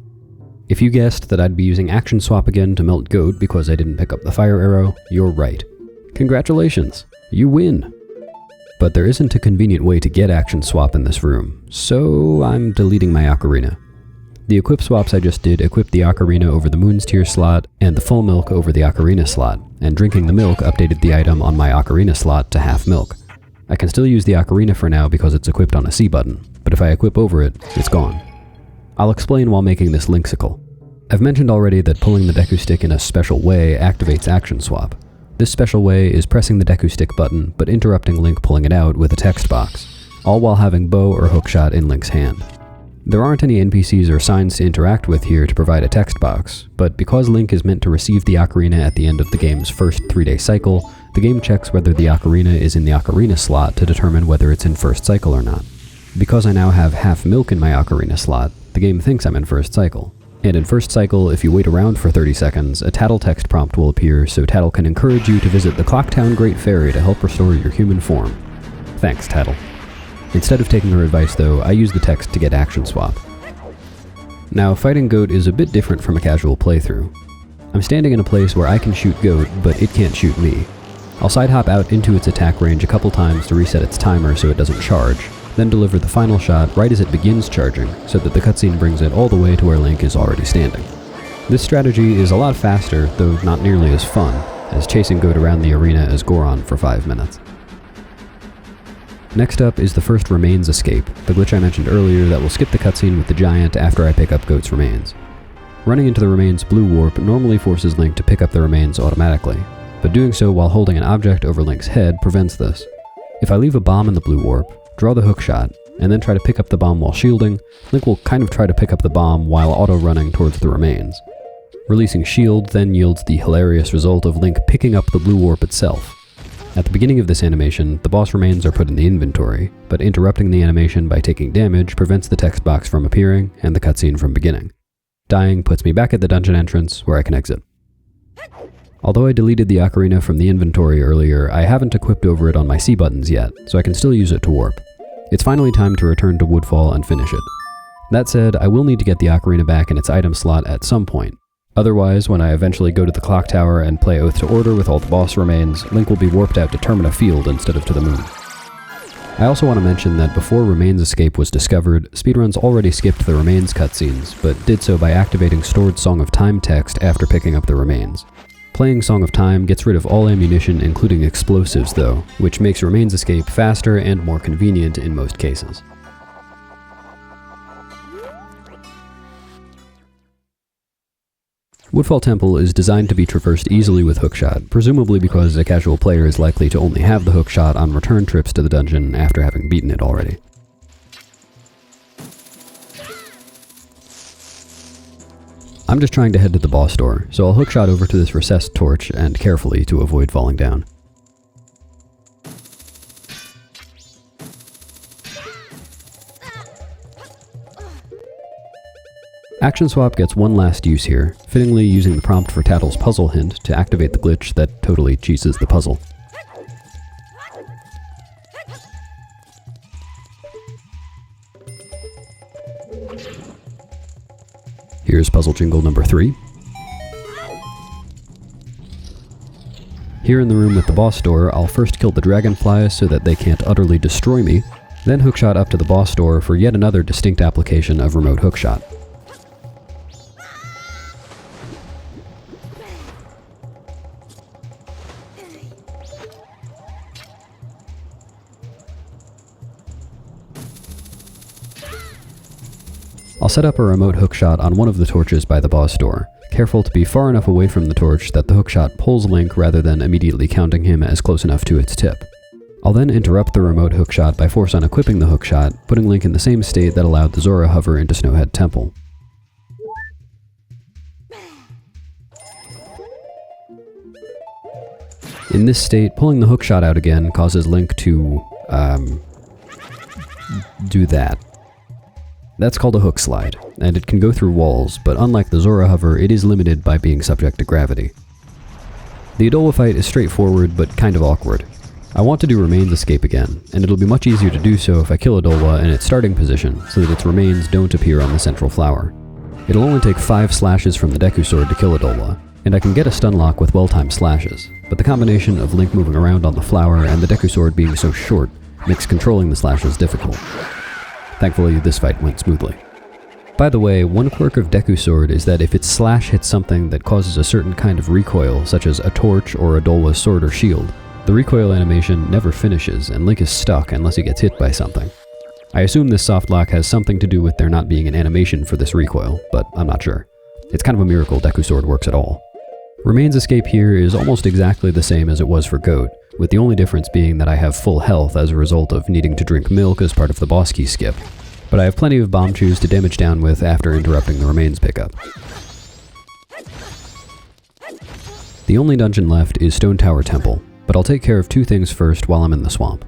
If you guessed that I'd be using Action Swap again to melt Goat because I didn't pick up the fire arrow, you're right. Congratulations, you win! But there isn't a convenient way to get Action Swap in this room, so I'm deleting my Ocarina. The equip swaps I just did equipped the Ocarina over the Moon's Tear slot and the full milk over the Ocarina slot, and drinking the milk updated the item on my Ocarina slot to half milk. I can still use the Ocarina for now because it's equipped on a C button, but if I equip over it, it's gone. I'll explain while making this linksicle. I've mentioned already that pulling the Deku Stick in a special way activates Action Swap. This special way is pressing the Deku Stick button, but interrupting Link pulling it out with a text box, all while having bow or hookshot in Link's hand. There aren't any NPCs or signs to interact with here to provide a text box, but because Link is meant to receive the Ocarina at the end of the game's first 3-day cycle, the game checks whether the Ocarina is in the Ocarina slot to determine whether it's in first cycle or not. Because I now have half milk in my Ocarina slot, the game thinks I'm in first cycle. And in first cycle, if you wait around for 30 seconds, a Tattle text prompt will appear so Tattle can encourage you to visit the Clocktown Great Fairy to help restore your human form. Thanks, Tattle. Instead of taking her advice though, I use the text to get Action Swap. Now, fighting Goat is a bit different from a casual playthrough. I'm standing in a place where I can shoot Goat, but it can't shoot me. I'll side hop out into its attack range a couple times to reset its timer so it doesn't charge, then deliver the final shot right as it begins charging, so that the cutscene brings it all the way to where Link is already standing. This strategy is a lot faster, though not nearly as fun, as chasing Goat around the arena as Goron for 5 minutes. Next up is the first Remains escape, the glitch I mentioned earlier that will skip the cutscene with the giant after I pick up Goat's remains. Running into the remains blue warp normally forces Link to pick up the remains automatically, but doing so while holding an object over Link's head prevents this. If I leave a bomb in the blue warp, draw the hookshot, and then try to pick up the bomb while shielding, Link will kind of try to pick up the bomb while auto-running towards the remains. Releasing shield then yields the hilarious result of Link picking up the blue warp itself. At the beginning of this animation, the boss remains are put in the inventory, but interrupting the animation by taking damage prevents the text box from appearing and the cutscene from beginning. Dying puts me back at the dungeon entrance where I can exit. Although I deleted the Ocarina from the inventory earlier, I haven't equipped over it on my C buttons yet, so I can still use it to warp. It's finally time to return to Woodfall and finish it. That said, I will need to get the Ocarina back in its item slot at some point. Otherwise, when I eventually go to the clock tower and play Oath to Order with all the boss remains, Link will be warped out to Termina Field instead of to the moon. I also want to mention that before Remains Escape was discovered, speedruns already skipped the Remains cutscenes, but did so by activating stored Song of Time text after picking up the remains. Playing Song of Time gets rid of all ammunition including explosives though, which makes Remains Escape faster and more convenient in most cases. Woodfall Temple is designed to be traversed easily with hookshot, presumably because a casual player is likely to only have the hookshot on return trips to the dungeon after having beaten it already. I'm just trying to head to the boss door, so I'll hookshot over to this recessed torch and carefully to avoid falling down. Action Swap gets one last use here, fittingly using the prompt for Tattle's puzzle hint to activate the glitch that totally cheeses the puzzle. Here's puzzle jingle number 3. Here in the room with the boss door, I'll first kill the dragonflies so that they can't utterly destroy me, then hookshot up to the boss door for yet another distinct application of remote hookshot. I'll set up a remote hookshot on one of the torches by the boss door, careful to be far enough away from the torch that the hookshot pulls Link rather than immediately counting him as close enough to its tip. I'll then interrupt the remote hookshot by force unequipping the hookshot, putting Link in the same state that allowed the Zora hover into Snowhead Temple. In this state, pulling the hookshot out again causes Link to, do that. That's called a hook slide, and it can go through walls, but unlike the Zora hover, it is limited by being subject to gravity. The Adola fight is straightforward, but kind of awkward. I want to do Remains Escape again, and it'll be much easier to do so if I kill Adola in its starting position, so that its remains don't appear on the central flower. It'll only take 5 slashes from the Deku Sword to kill Adola, and I can get a stun lock with well-timed slashes, but the combination of Link moving around on the flower and the Deku Sword being so short makes controlling the slashes difficult. Thankfully, this fight went smoothly. By the way, one quirk of Deku Sword is that if its slash hits something that causes a certain kind of recoil, such as a torch or Adola's sword or shield, the recoil animation never finishes and Link is stuck unless he gets hit by something. I assume this soft lock has something to do with there not being an animation for this recoil, but I'm not sure. It's kind of a miracle Deku Sword works at all. Remains Escape here is almost exactly the same as it was for Goat, with the only difference being that I have full health as a result of needing to drink milk as part of the boss key skip, but I have plenty of bomb chews to damage down with after interrupting the remains pickup. The only dungeon left is Stone Tower Temple, but I'll take care of 2 things first while I'm in the swamp.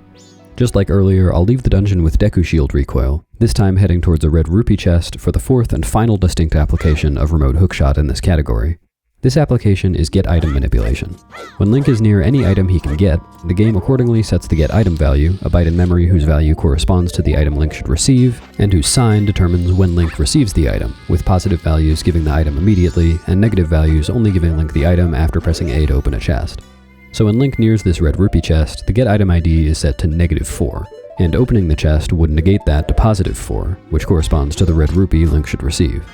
Just like earlier, I'll leave the dungeon with Deku Shield recoil, this time heading towards a red rupee chest for the 4th and final distinct application of remote hookshot in this category. This application is Get Item Manipulation. When Link is near any item he can get, the game accordingly sets the Get Item value, a byte in memory whose value corresponds to the item Link should receive, and whose sign determines when Link receives the item, with positive values giving the item immediately, and negative values only giving Link the item after pressing A to open a chest. So when Link nears this red rupee chest, the Get Item ID is set to -4, and opening the chest would negate that to +4, which corresponds to the red rupee Link should receive.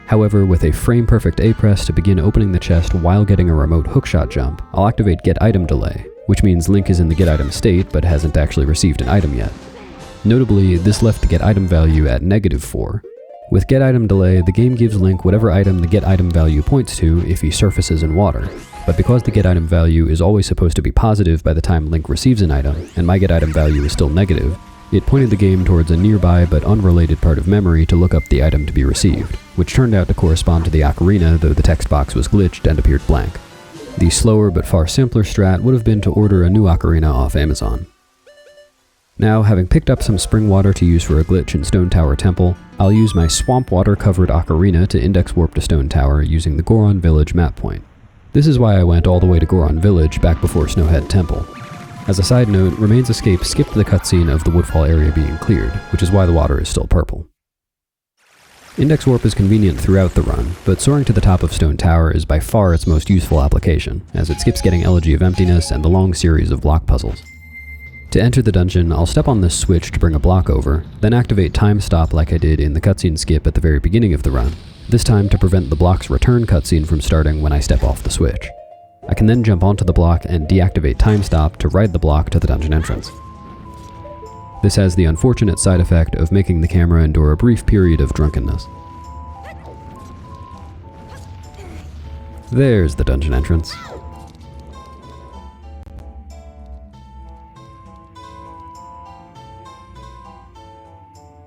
However, with a frame-perfect A press to begin opening the chest while getting a remote hookshot jump, I'll activate Get Item Delay, which means Link is in the Get Item state but hasn't actually received an item yet. Notably, this left the Get Item value at -4. With Get Item Delay, the game gives Link whatever item the Get Item value points to if he surfaces in water, but because the Get Item value is always supposed to be positive by the time Link receives an item, and my Get Item value is still negative, it pointed the game towards a nearby but unrelated part of memory to look up the item to be received, which turned out to correspond to the ocarina, though the text box was glitched and appeared blank. The slower but far simpler strat would have been to order a new ocarina off Amazon. Now, having picked up some spring water to use for a glitch in Stone Tower Temple, I'll use my swamp water covered ocarina to index warp to Stone Tower using the Goron Village map point. This is why I went all the way to Goron Village back before Snowhead Temple. As a side note, Remains Escape skipped the cutscene of the Woodfall area being cleared, which is why the water is still purple. Index warp is convenient throughout the run, but soaring to the top of Stone Tower is by far its most useful application, as it skips getting Elegy of Emptiness and the long series of block puzzles. To enter the dungeon, I'll step on this switch to bring a block over, then activate Time Stop like I did in the cutscene skip at the very beginning of the run, this time to prevent the block's return cutscene from starting when I step off the switch. I can then jump onto the block and deactivate Time Stop to ride the block to the dungeon entrance. This has the unfortunate side effect of making the camera endure a brief period of drunkenness. There's the dungeon entrance.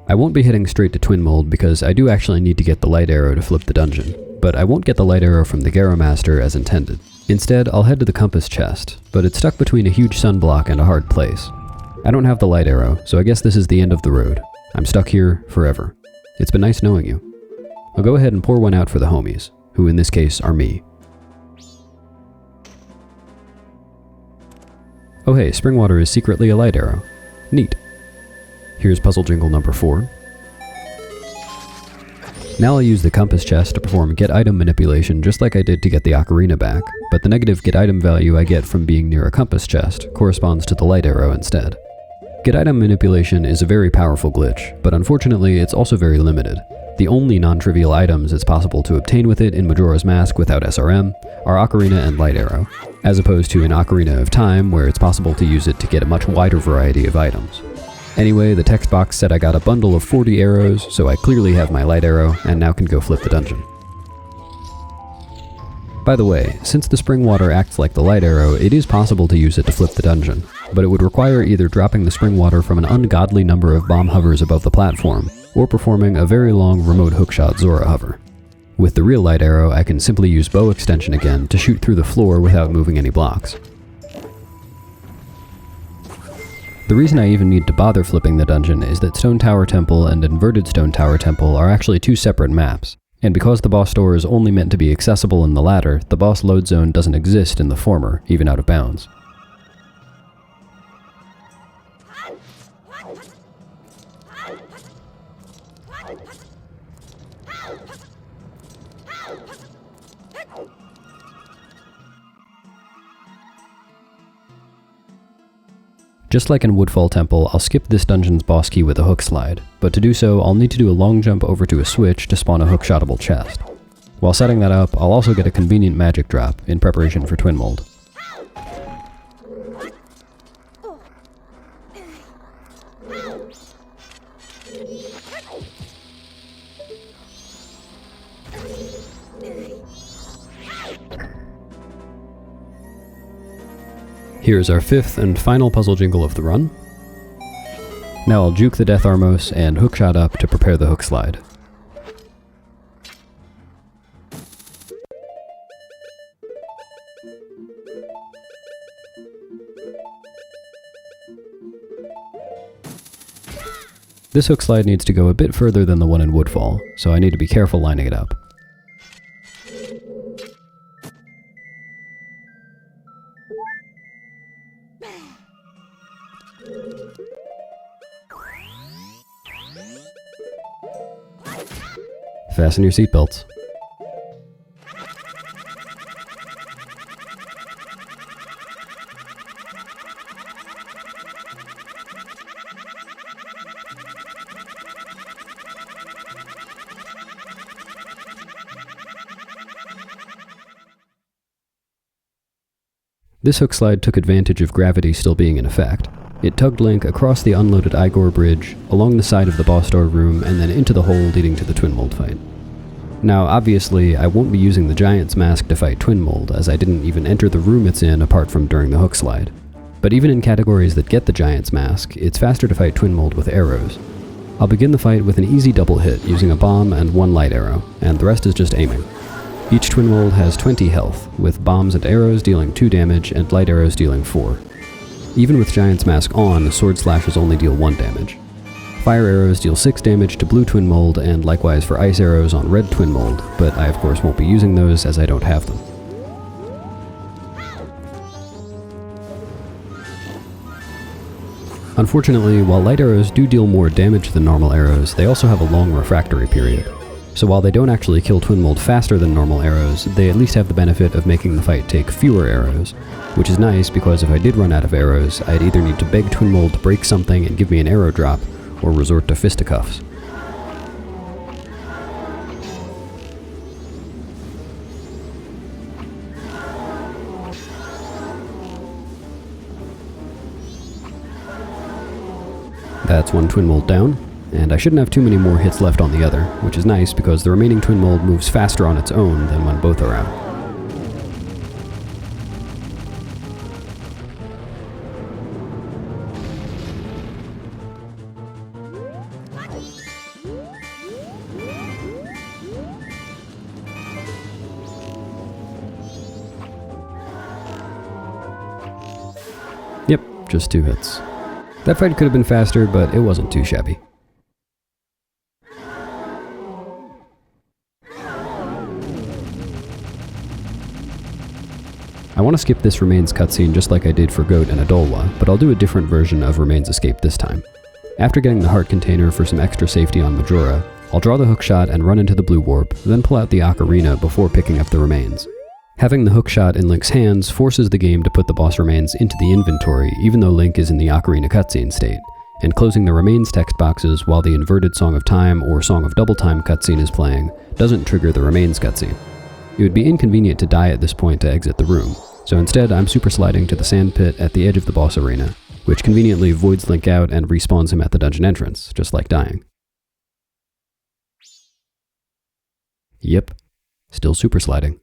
I won't be heading straight to Twin Mold because I do actually need to get the light arrow to flip the dungeon, but I won't get the light arrow from the Zora Master as intended. Instead, I'll head to the compass chest, but it's stuck between a huge sunblock and a hard place. I don't have the light arrow, so I guess this is the end of the road. I'm stuck here forever. It's been nice knowing you. I'll go ahead and pour one out for the homies, who in this case are me. Oh hey, spring water is secretly a light arrow. Neat. Here's puzzle jingle number 4. Now I'll use the compass chest to perform get item manipulation just like I did to get the ocarina back, but the negative get item value I get from being near a compass chest corresponds to the light arrow instead. Get item manipulation is a very powerful glitch, but unfortunately it's also very limited. The only non-trivial items it's possible to obtain with it in Majora's Mask without SRM are Ocarina and Light Arrow, as opposed to in Ocarina of Time where it's possible to use it to get a much wider variety of items. Anyway, the text box said I got a bundle of 40 arrows, so I clearly have my Light Arrow and now can go flip the dungeon. By the way, since the spring water acts like the Light Arrow, it is possible to use it to flip the dungeon, but it would require either dropping the spring water from an ungodly number of bomb hovers above the platform, or performing a very long remote hookshot Zora hover. With the real Light Arrow, I can simply use bow extension again to shoot through the floor without moving any blocks. The reason I even need to bother flipping the dungeon is that Stone Tower Temple and Inverted Stone Tower Temple are actually two separate maps, and because the boss door is only meant to be accessible in the latter, the boss load zone doesn't exist in the former, even out of bounds. Just like in Woodfall Temple, I'll skip this dungeon's boss key with a hook slide, but to do so, I'll need to do a long jump over to a switch to spawn a hook-shottable chest. While setting that up, I'll also get a convenient magic drop in preparation for Twin Mold. Here's our 5th and final puzzle jingle of the run. Now I'll juke the Death Armos and hookshot up to prepare the hook slide. This hook slide needs to go a bit further than the one in Woodfall, so I need to be careful lining it up. Fasten your seatbelts. This hook slide took advantage of gravity still being in effect. It tugged Link across the unloaded Igor bridge, along the side of the boss door room, and then into the hole leading to the Twin Mold fight. Now, obviously, I won't be using the Giant's Mask to fight Twin Mold, as I didn't even enter the room it's in apart from during the hook slide. But even in categories that get the Giant's Mask, it's faster to fight Twin Mold with arrows. I'll begin the fight with an easy double hit using a bomb and one light arrow, and the rest is just aiming. Each Twin Mold has 20 health, with bombs and arrows dealing 2 damage and light arrows dealing 4. Even with Giant's Mask on, sword slashes only deal 1 damage. Fire arrows deal 6 damage to blue Twin Mold, and likewise for ice arrows on red Twin Mold, but I of course won't be using those as I don't have them. Unfortunately, while light arrows do deal more damage than normal arrows, they also have a long refractory period. So while they don't actually kill Twin Mold faster than normal arrows, they at least have the benefit of making the fight take fewer arrows, which is nice because if I did run out of arrows, I'd either need to beg Twin Mold to break something and give me an arrow drop, or resort to fisticuffs. That's one Twin Mold down, and I shouldn't have too many more hits left on the other, which is nice because the remaining Twin Mold moves faster on its own than when both are out. just 2 hits. That fight could have been faster, but it wasn't too shabby. I want to skip this Remains cutscene just like I did for Goat and Adolwa, but I'll do a different version of Remains Escape this time. After getting the heart container for some extra safety on Majora, I'll draw the hookshot and run into the blue warp, then pull out the ocarina before picking up the remains. Having the hookshot in Link's hands forces the game to put the boss remains into the inventory even though Link is in the ocarina cutscene state, and closing the remains text boxes while the inverted Song of Time or Song of Double Time cutscene is playing doesn't trigger the remains cutscene. It would be inconvenient to die at this point to exit the room, so instead I'm super sliding to the sand pit at the edge of the boss arena, which conveniently voids Link out and respawns him at the dungeon entrance, just like dying. Yep, still super sliding.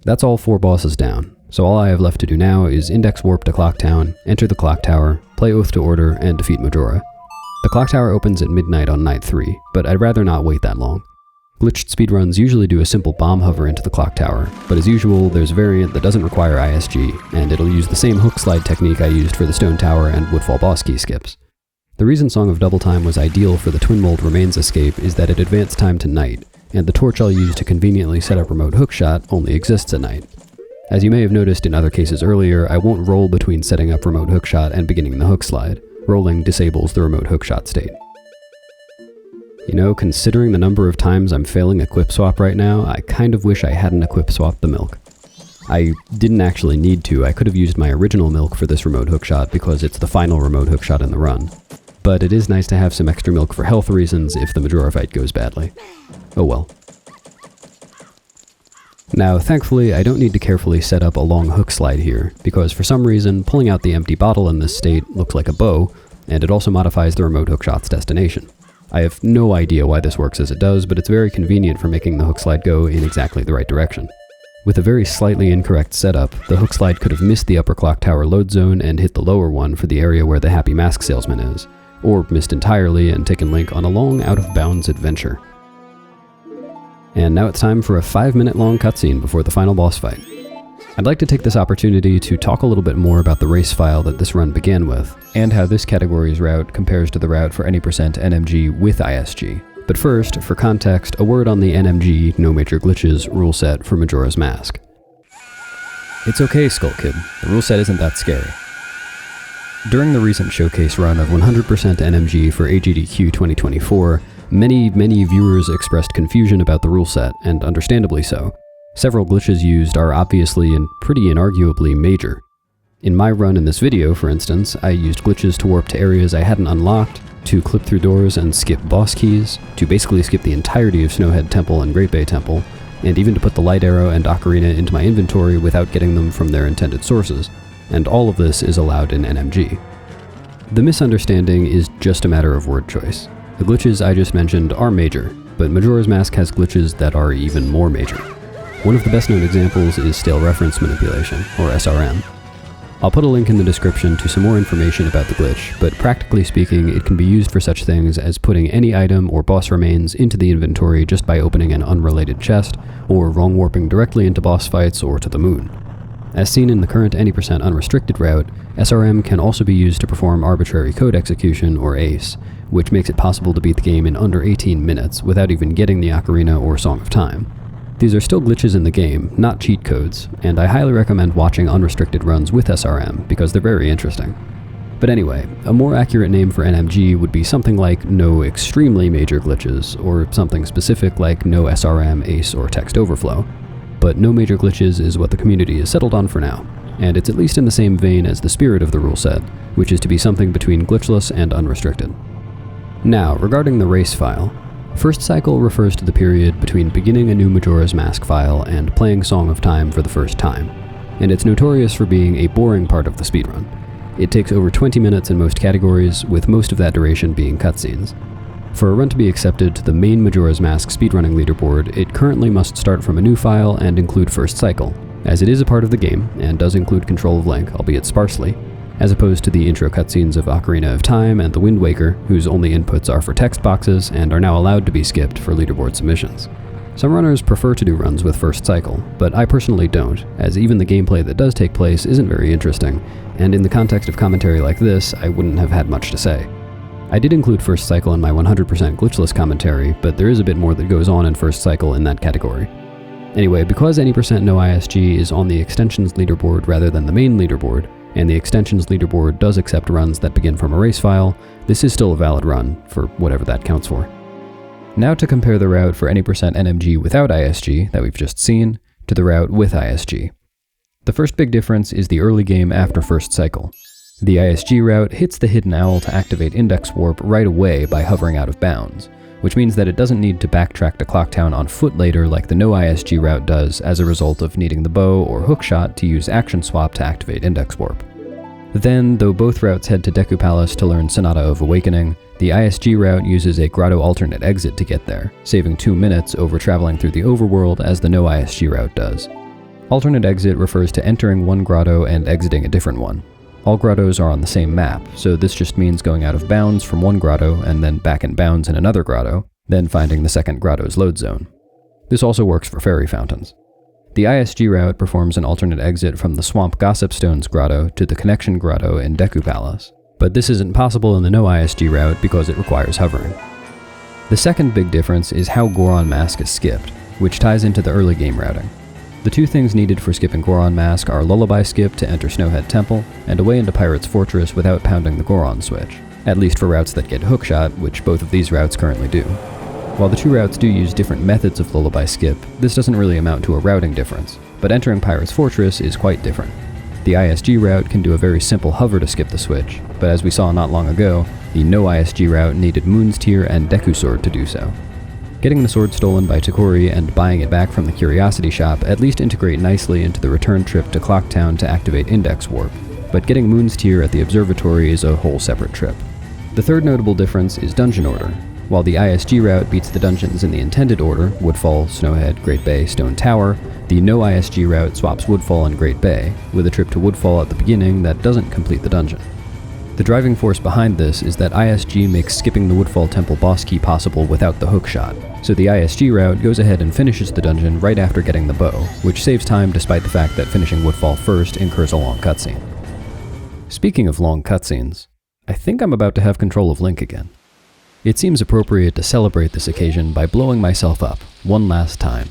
That's all 4 bosses down, so all I have left to do now is index warp to Clock Town, enter the Clock Tower, play Oath to Order, and defeat Majora. The Clock Tower opens at midnight on night 3, but I'd rather not wait that long. Glitched speedruns usually do a simple bomb hover into the Clock Tower, but as usual, there's a variant that doesn't require ISG, and it'll use the same hook slide technique I used for the Stone Tower and Woodfall boss key skips. The reason Song of Double Time was ideal for the Twin Mold Remains escape is that it advanced time to night, and the torch I'll use to conveniently set up remote hookshot only exists at night. As you may have noticed in other cases earlier, I won't roll between setting up remote hookshot and beginning the hook slide. Rolling disables the remote hookshot state. You know, considering the number of times I'm failing equip swap right now, I kind of wish I hadn't equip swapped the milk. I didn't actually need to. I could have used my original milk for this remote hookshot because it's the final remote hookshot in the run. But it is nice to have some extra milk for health reasons if the Majora fight goes badly. Oh well. Now, thankfully, I don't need to carefully set up a long hook slide here, because for some reason, pulling out the empty bottle in this state looks like a bow, and it also modifies the remote hookshot's destination. I have no idea why this works as it does, but it's very convenient for making the hook slide go in exactly the right direction. With a very slightly incorrect setup, the hook slide could have missed the upper clock tower load zone and hit the lower one for the area where the Happy Mask Salesman is, or missed entirely and taken Link on a long out-of-bounds adventure. And now it's time for a 5-minute long cutscene before the final boss fight. I'd like to take this opportunity to talk a little bit more about the race file that this run began with, and how this category's route compares to the route for any % NMG with ISG. But first, for context, a word on the NMG, no major glitches, rule set for Majora's Mask. It's okay, Skull Kid, the rule set isn't that scary. During the recent showcase run of 100% NMG for AGDQ 2024, many viewers expressed confusion about the rule set, and understandably so. Several glitches used are obviously and pretty inarguably major. In my run in this video, for instance, I used glitches to warp to areas I hadn't unlocked, to clip through doors and skip boss keys, to basically skip the entirety of Snowhead Temple and Great Bay Temple, and even to put the Light Arrow and Ocarina into my inventory without getting them from their intended sources, and all of this is allowed in NMG. The misunderstanding is just a matter of word choice. The glitches I just mentioned are major, but Majora's Mask has glitches that are even more major. One of the best known examples is stale reference manipulation, or SRM. I'll put a link in the description to some more information about the glitch, but practically speaking, it can be used for such things as putting any item or boss remains into the inventory just by opening an unrelated chest, or wrong warping directly into boss fights or to the moon. As seen in the current any % unrestricted route, SRM can also be used to perform arbitrary code execution, or ACE, which makes it possible to beat the game in under 18 minutes without even getting the Ocarina or Song of Time. These are still glitches in the game, not cheat codes, and I highly recommend watching unrestricted runs with SRM because they're very interesting. But anyway, a more accurate name for NMG would be something like no extremely major glitches, or something specific like no SRM, ACE, or text overflow. But no major glitches is what the community is settled on for now, and it's at least in the same vein as the spirit of the rule set, which is to be something between glitchless and unrestricted. Now, regarding the race file, First Cycle refers to the period between beginning a new Majora's Mask file and playing Song of Time for the first time, and it's notorious for being a boring part of the speedrun. It takes over 20 minutes in most categories, with most of that duration being cutscenes. For a run to be accepted to the main Majora's Mask speedrunning leaderboard, it currently must start from a new file and include First Cycle, as it is a part of the game and does include control of Link, albeit sparsely, as opposed to the intro cutscenes of Ocarina of Time and the Wind Waker, whose only inputs are for text boxes and are now allowed to be skipped for leaderboard submissions. Some runners prefer to do runs with first cycle, but I personally don't, as even the gameplay that does take place isn't very interesting, and in the context of commentary like this, I wouldn't have had much to say. I did include first cycle in my 100% glitchless commentary, but there is a bit more that goes on in first cycle in that category. Anyway, because any % no ISG is on the extensions leaderboard rather than the main leaderboard, and the extensions leaderboard does accept runs that begin from a race file, this is still a valid run, for whatever that counts for. Now to compare the route for any % NMG without ISG that we've just seen, to the route with ISG. The first big difference is the early game after first cycle. The ISG route hits the hidden owl to activate index warp right away by hovering out of bounds, which means that it doesn't need to backtrack to Clocktown on foot later like the no ISG route does as a result of needing the bow or hookshot to use action swap to activate index warp. Then, though both routes head to Deku Palace to learn Sonata of Awakening, the ISG route uses a grotto alternate exit to get there, saving 2 minutes over traveling through the overworld as the no ISG route does. Alternate exit refers to entering one grotto and exiting a different one. All grottos are on the same map, so this just means going out of bounds from one grotto and then back in bounds in another grotto, then finding the second grotto's load zone. This also works for fairy fountains. The ISG route performs an alternate exit from the Swamp Gossip Stones grotto to the Connection grotto in Deku Palace, but this isn't possible in the no ISG route because it requires hovering. The second big difference is how Goron Mask is skipped, which ties into the early game routing. The two things needed for skipping Goron Mask are Lullaby Skip to enter Snowhead Temple, and a way into Pirate's Fortress without pounding the Goron switch, at least for routes that get hookshot, which both of these routes currently do. While the two routes do use different methods of Lullaby Skip, this doesn't really amount to a routing difference, but entering Pirate's Fortress is quite different. The ISG route can do a very simple hover to skip the switch, but as we saw not long ago, the no ISG route needed Moon's Tear and Deku Sword to do so. Getting the sword stolen by Takori and buying it back from the Curiosity Shop at least integrate nicely into the return trip to Clocktown to activate Index Warp, but getting Moon's Tear at the Observatory is a whole separate trip. The third notable difference is dungeon order. While the ISG route beats the dungeons in the intended order, Woodfall, Snowhead, Great Bay, Stone Tower, the no ISG route swaps Woodfall and Great Bay, with a trip to Woodfall at the beginning that doesn't complete the dungeon. The driving force behind this is that ISG makes skipping the Woodfall Temple boss key possible without the hookshot, so the ISG route goes ahead and finishes the dungeon right after getting the bow, which saves time despite the fact that finishing Woodfall first incurs a long cutscene. Speaking of long cutscenes, I think I'm about to have control of Link again. It seems appropriate to celebrate this occasion by blowing myself up one last time.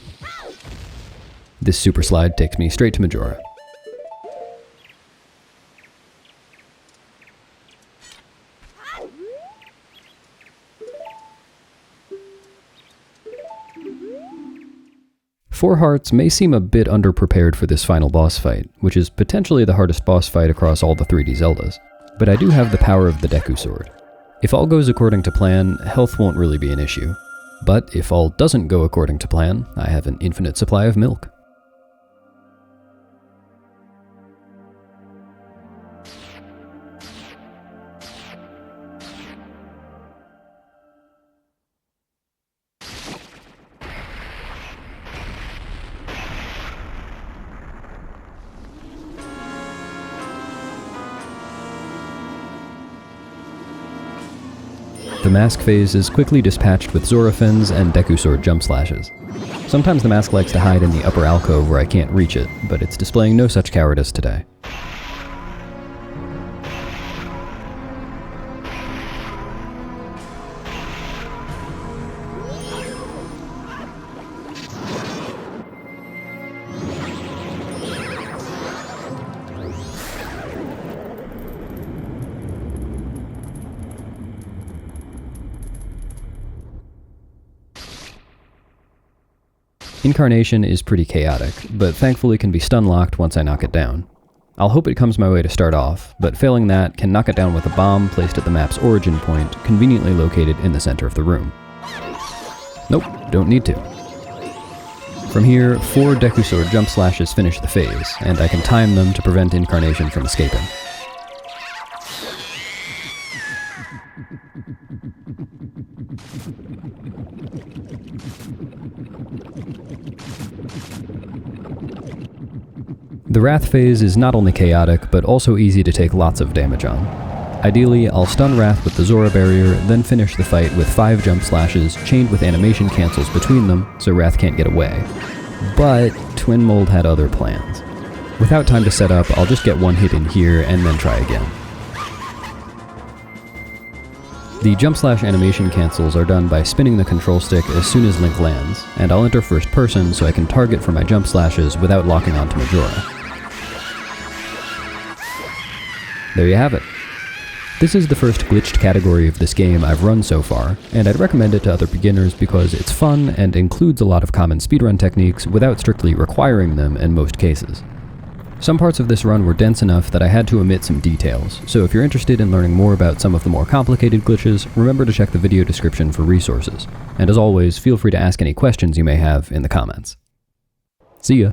This super slide takes me straight to Majora. Four Hearts may seem a bit underprepared for this final boss fight, which is potentially the hardest boss fight across all the 3D Zeldas, but I do have the power of the Deku Sword. If all goes according to plan, health won't really be an issue. But if all doesn't go according to plan, I have an infinite supply of milk. The mask phase is quickly dispatched with Zora Fins and Deku Sword jump slashes. Sometimes the mask likes to hide in the upper alcove where I can't reach it, but it's displaying no such cowardice today. Incarnation is pretty chaotic, but thankfully can be stun-locked once I knock it down. I'll hope it comes my way to start off, but failing that, can knock it down with a bomb placed at the map's origin point, conveniently located in the center of the room. Nope, don't need to. From here, 4 Deku Sword jump slashes finish the phase, and I can time them to prevent Incarnation from escaping. The Wrath phase is not only chaotic, but also easy to take lots of damage on. Ideally, I'll stun Wrath with the Zora barrier, then finish the fight with 5 jump slashes chained with animation cancels between them so Wrath can't get away. But Twin Mold had other plans. Without time to set up, I'll just get one hit in here and then try again. The jump slash animation cancels are done by spinning the control stick as soon as Link lands, and I'll enter first person so I can target for my jump slashes without locking onto Majora. There you have it. This is the first glitched category of this game I've run so far, and I'd recommend it to other beginners because it's fun and includes a lot of common speedrun techniques without strictly requiring them in most cases. Some parts of this run were dense enough that I had to omit some details, so if you're interested in learning more about some of the more complicated glitches, remember to check the video description for resources. And as always, feel free to ask any questions you may have in the comments. See ya!